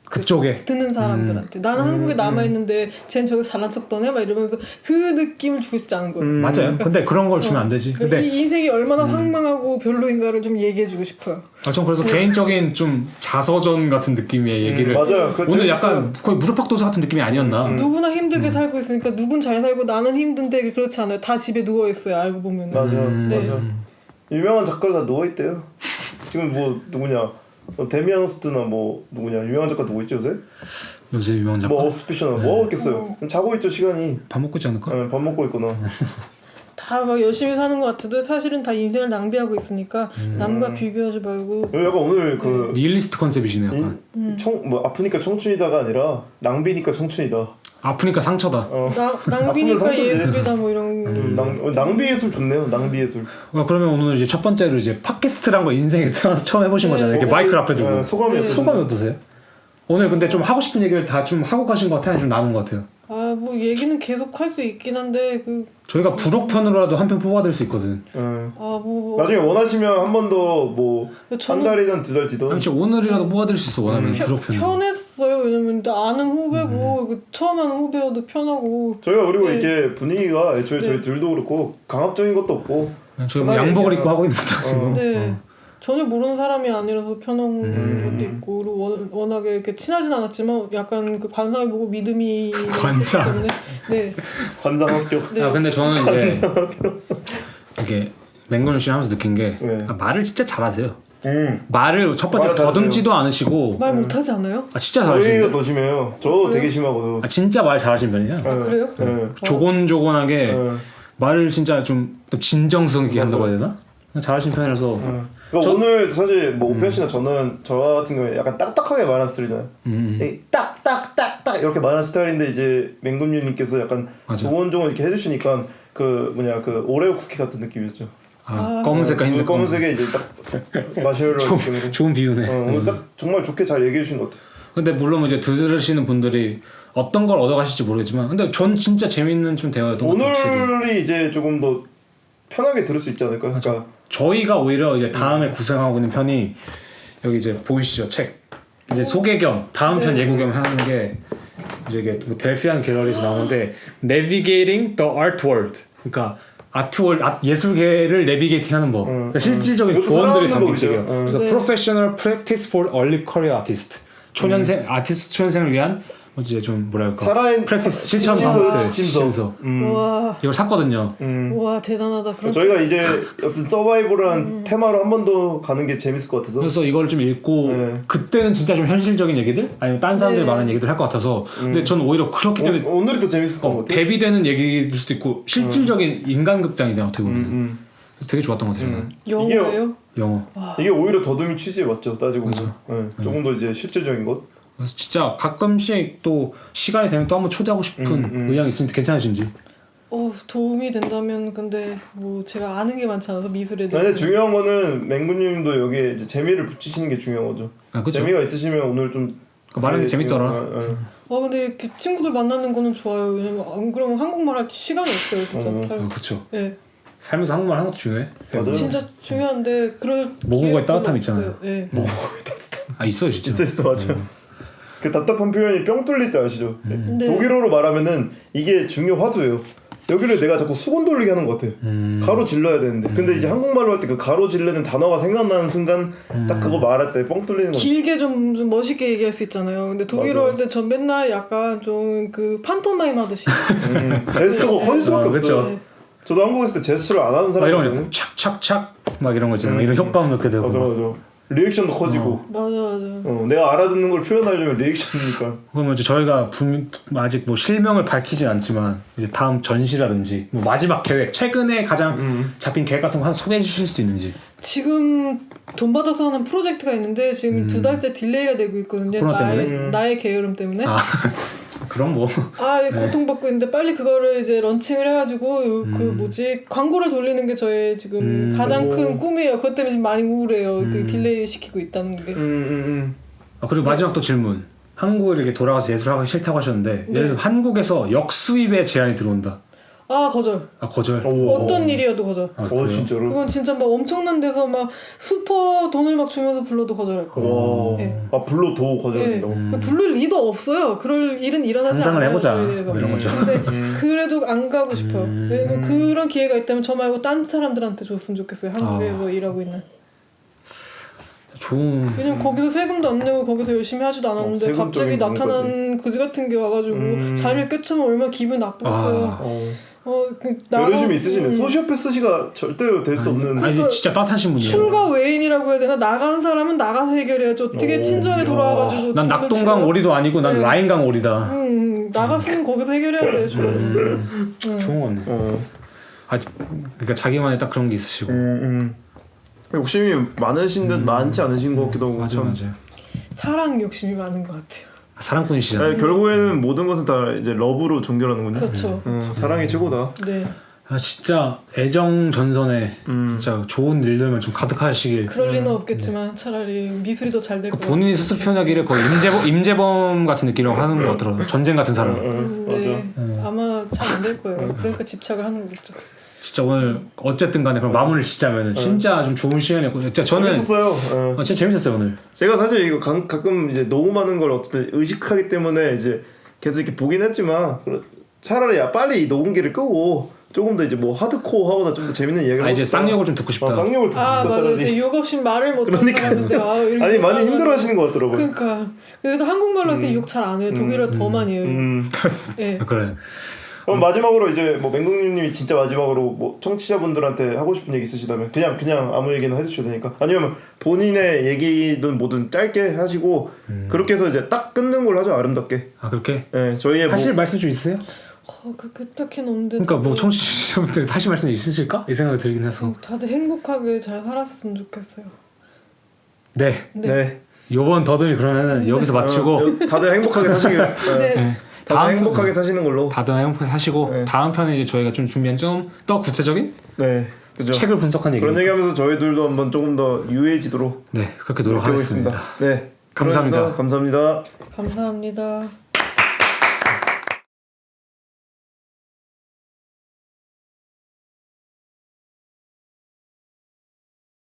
그쪽에 듣는 사람들한테 나는 한국에 남아 있는데 쟨 저기 잘난 척 떠네 막 이러면서 그 느낌을 주고 싶지 않은 거예요. 맞아요. 근데 그런 걸 주면 안 되지. 근데 이 인생이 얼마나 황망하고 별로인가를 좀 얘기해주고 싶어요. 전 그래서 개인적인 좀 자서전 같은 느낌의 얘기를 맞아요. 오늘 약간 거의 무릎팍도사 같은 느낌이 아니었나. 누구나 힘들게 살고 있으니까 누군 잘 살고 나는 힘든데 그렇지 않아요. 다 집에 누워 있어요. 알고 보면. 맞아, 네. 맞아. 유명한 작가들 다 누워 있대요. 지금 뭐 누구냐? 데미안 호스트나 뭐 누구냐? 유명한 작가 누구 있지 요새? 요새 유명한 작가? 뭐 어스피셔나 뭐 하고 있겠어요? 자고 있죠 시간이. 밥 먹고 있지 않을까? 네, 밥 먹고 있거나. 다 막 열심히 사는 것 같아도 사실은 다 인생을 낭비하고 있으니까 남과 비교하지 말고. 약간 오늘 그 니힐리스트 컨셉이시네요. 약간. 뭐 아프니까 청춘이다가 아니라 낭비니까 청춘이다. 아프니까 상처다. 낭비니까 상처지. 예술이다 뭐 이런. 낭비 예술 좋네요. 낭비 예술. 그러면 오늘 이제 첫 번째로 이제 팟캐스트란 거 인생에 태어나서 처음 해보신 거잖아요. 이렇게 마이크를 앞에 두고. 소감이 소감이 어떠세요? 오늘 근데 좀 하고 싶은 얘기를 다 좀 하고 가신 것 같아요? 아니면 좀 남은 것 같아요? 뭐 얘기는 계속 할 수 있긴 한데 저희가 부록편으로라도 한 편 뽑아드릴 수 있거든. 나중에 원하시면 한 번 더 뭐 한 달이든 두 달 뒤든. 아니 진짜 오늘이라도 뽑아드릴 수 있어 원하면 부록편. 편했어요. 왜냐면 아는 후배고 처음 하는 후배여도 편하고. 저희가 그리고 이게 분위기가 애초에 저희 둘도 그렇고 강압적인 것도 없고. 저희 뭐 양복을 입고 하고 있는 거죠. 네. 전혀 모르는 사람이 아니라서 편한 것도 있고 그리고 워낙에 이렇게 친하진 않았지만 약간 그 관상을 보고 믿음이 관상. 때문에 네. 관상 합격. 네. 근데 저는 이제 이게 맹건우 씨 하면서 느낀 게 말을 진짜 잘하세요. 말을 첫 번째 더듬지도 않으시고 말 못하지 않아요? 진짜 저희가 잘하시는. 더 심해요. 저 되게 심하거든. 진짜 말 잘하시는 편이에요. 그래요? 조곤조곤하게 말을 진짜 좀 진정성 있게 한다고 해야 되나? 잘하시는 편이라서. 그러니까 오늘 사실 뭐 오편 씨나 저는 저 같은 경우에 약간 딱딱하게 말하는 스타일이잖아요. 딱딱딱딱 이렇게 말하는 스타일인데 이제 맹금유님께서 약간 조곤조곤 이렇게 해주시니까 그 뭐냐 그 오레오 쿠키 같은 느낌이었죠. 검은색과 흰색. 검은색에 이제 딱 마시멜로 느낌으로. 좋은 비유네. 오늘 딱 정말 좋게 잘 얘기해 주신 것 같아요. 근데 물론 이제 들으시는 분들이 어떤 걸 얻어가실지 모르겠지만, 근데 전 진짜 재밌는 좀 대화였던 것 같아요. 오늘이 이제 조금 더 편하게 들을 수 있지 않을까? 그러니까 저희가 오히려 이제 다음에 구성하고 있는 편이 여기 이제 보이시죠 책 이제 소개 겸 다음 편 예고 겸 하는 게 이제 이게 델피안 갤러리에서 나오는데 Navigating the Art World, 그러니까 예술계를 내비게이팅하는 법. 그러니까 실질적인 조언들이 담긴 책이에요. 그래서 Professional Practice for Early Career Artist, 초년생 아티스트 초년생을 위한 이제 좀 뭐랄까 살아있는 프랙티스 실천 지침서. 와. 이걸 샀거든요. 와 대단하다. 저희가 이제 어떤 서바이벌한 테마로 한 번 더 가는 게 재밌을 것 같아서. 그래서 이걸 좀 읽고 그때는 진짜 좀 현실적인 얘기들 아니면 딴 사람들이 말하는 얘기들 할 것 같아서. 근데 저는 오히려 그렇기 때문에 오늘이 더 재밌을 것 같아요. 대비되는 얘기일 수도 있고 실질적인 인간극장이잖아 어떻게 보면. 되게 좋았던 것 같아요. 저는. 영어예요? 영어. 이게 오히려 더듬이 취지에 맞죠 따지고 보면. 조금 더 이제 실질적인 것. 그래서 진짜 가끔씩 또 시간이 되면 또 한번 초대하고 싶은 의향이 있으면 괜찮으신지. 도움이 된다면. 근데 뭐 제가 아는 게 많지 않아서 미술에 대해서. 근데 중요한 거는 맹구님도 여기에 이제 재미를 붙이시는 게 중요한 거죠. 그쵸? 재미가 있으시면 오늘 좀 말하는 게 재밌더라. 근데 이렇게 친구들 만나는 거는 좋아요. 왜냐면 안 그러면 한국말 할 시간이 없어요. 진짜. 그렇죠. 네. 살면서 한국말 하는 것도 중요해. 맞아요. 진짜 중요한데 그럴 모국어의 따뜻함 있잖아요. 네. 모국어의 따뜻함. 있어요 진짜. 있어 맞아. 그 답답한 표현이 뿅 뚫릴 때 아시죠? 네. 독일어로 말하면은 이게 중요 화두예요. 여기를 내가 자꾸 수건 돌리게 하는 것 같아. 가로 질러야 되는데. 근데 이제 한국말로 할 때 그 가로 지르는 단어가 생각나는 순간 딱 그거 말할 때 뻥 뚫리는 거. 길게 좀 멋있게 얘기할 수 있잖아요. 근데 독일어 할 때 전 맨날 약간 좀 그 판토마임 하듯이. 제스처가 허울 수밖에 없어요. 네. 저도 한국에 있을 때 제스처를 안 하는 사람이거든요. 이런 거 착착착 막 이런 거 있잖아요. 이런 효과음 넣게 되고. 맞아. 리액션도 커지고. 맞아. 내가 알아듣는 걸 표현하려면 리액션이니까. 그러면 이제 저희가 아직 뭐 실명을 밝히진 않지만 이제 다음 전시라든지 뭐 마지막 계획, 최근에 가장 잡힌 계획 같은 거 하나 소개해 주실 수 있는지. 지금 돈 받아서 하는 프로젝트가 있는데 지금 2달째 딜레이가 되고 있거든요. 코로나 때문에? 나의 게으름 때문에. 그럼 뭐. 고통받고 있는데 빨리 그거를 이제 런칭을 해가지고 광고를 돌리는 게 저의 지금 가장 큰 꿈이에요. 그것 때문에 지금 많이 우울해요. 그 딜레이 시키고 있다는 게. 그리고 마지막 또 질문. 한국을 이렇게 돌아가서 예술하기 싫다고 하셨는데 예를 들어 한국에서 역수입에 제한이 들어온다. 거절. 거절. 어떤 일이어도 거절. 그래요? 진짜로? 그건 진짜 막 엄청난 데서 막 슈퍼 돈을 막 주면서 불러도 거절할 거예요. 네. 불러도 거절하신다고? 부를 리도 없어요. 그럴 일은 일어나지 상상을 않아요. 해보자. 저희에서. 뭐 이런 거죠. 근데 그래도 안 가고 싶어요. 왜냐면 그런 기회가 있다면 저 말고 딴 사람들한테 줬으면 좋겠어요. 한국에서 일하고 있는. 좋은. 왜냐면 거기서 세금도 안 내고 거기서 열심히 하지도 않았는데 세금 갑자기 쪽이 나타난 그지 같은 게 와가지고 자리를 꿰차면 얼마나 기분 나쁘겠어요. 열심히 있으시네. 소시오패스시가 절대 될 수 없는. 아니 진짜 따뜻하신 분이에요. 출가 외인이라고 해야 되나? 나가는 사람은 나가서 해결해야지. 어떻게 친정에 돌아와가지고 난 낙동강 오리도 아니고 난 라인강 오리다. 나갔으면 거기서 해결해야 돼. 좋은 거네. 그러니까 자기만의 딱 그런 게 있으시고. 욕심이 많으신 듯 많지 않으신 것 같기도 하고. 맞아요. 사랑 욕심이 많은 것 같아요. 사랑꾼이시잖아요. 결국에는 모든 것은 다 이제 러브로 종결하는군요. 그렇죠. 사랑이 최고다. 네. 진짜 애정 전선에 진짜 좋은 일들만 좀 가득하시길. 그럴 리는 없겠지만 차라리 미술이 더 잘 될 거예요. 본인이 스스로 표현하기를 거의 임재범 같은 느낌으로 하는 것 같더라고요. 전쟁 같은 사람. 네. 아마 잘 안 될 거예요. 그러니까 집착을 하는 거겠죠. 진짜 오늘 어쨌든 간에 그럼 마무리를 짓자면 진짜 좀 좋은 시간이었고 진짜 저는 재밌었어요. 진짜 재밌었어요 오늘. 제가 사실 이거 가끔 이제 녹음하는 걸 어쨌든 의식하기 때문에 이제 계속 이렇게 보긴 했지만 차라리 빨리 이 녹음기를 끄고 조금 더 이제 뭐 하드코어 하거나 좀 더 재밌는 이야기를 이제 쌍욕을 좀 듣고 싶다. 쌍욕을 듣고 싶다. 맞아요. 차라리. 욕 없이 말을 못하는 사람인데 아니 많이 힘들어하시는 것 같더라고요. 그러니까 그래도 한국말로 할 때 욕 잘 안 해요. 독일어 더 많이 해요. 네. 그래. 그럼 마지막으로 이제 뭐 맹국님이 진짜 마지막으로 뭐 청취자분들한테 하고 싶은 얘기 있으시다면 그냥 아무 얘기나 해주셔도 되니까 아니면 본인의 얘기든 뭐든 짧게 하시고 그렇게 해서 이제 딱 끊는 걸로 하죠. 아름답게. 그렇게? 네, 저희의 하실 말씀 좀 있으세요? 그렇게 딱히 없는데. 그러니까 뭐 청취자분들 하실 말씀 있으실까? 이 생각이 들긴 해서. 다들 행복하게 잘 살았으면 좋겠어요. 네. 요번 더듬이 그러면은 여기서 마치고 다들 행복하게 사시길. 네. 다들 행복하게 사시는 걸로. 다들 행복하게 사시고 다음 편에 이제 저희가 좀 준비한 좀 더 구체적인 그죠. 책을 분석한 얘기. 그런 얘기하면서 저희들도 한번 조금 더 유해지도록 그렇게 노력하겠습니다. 네. 감사합니다. 감사합니다. 감사합니다.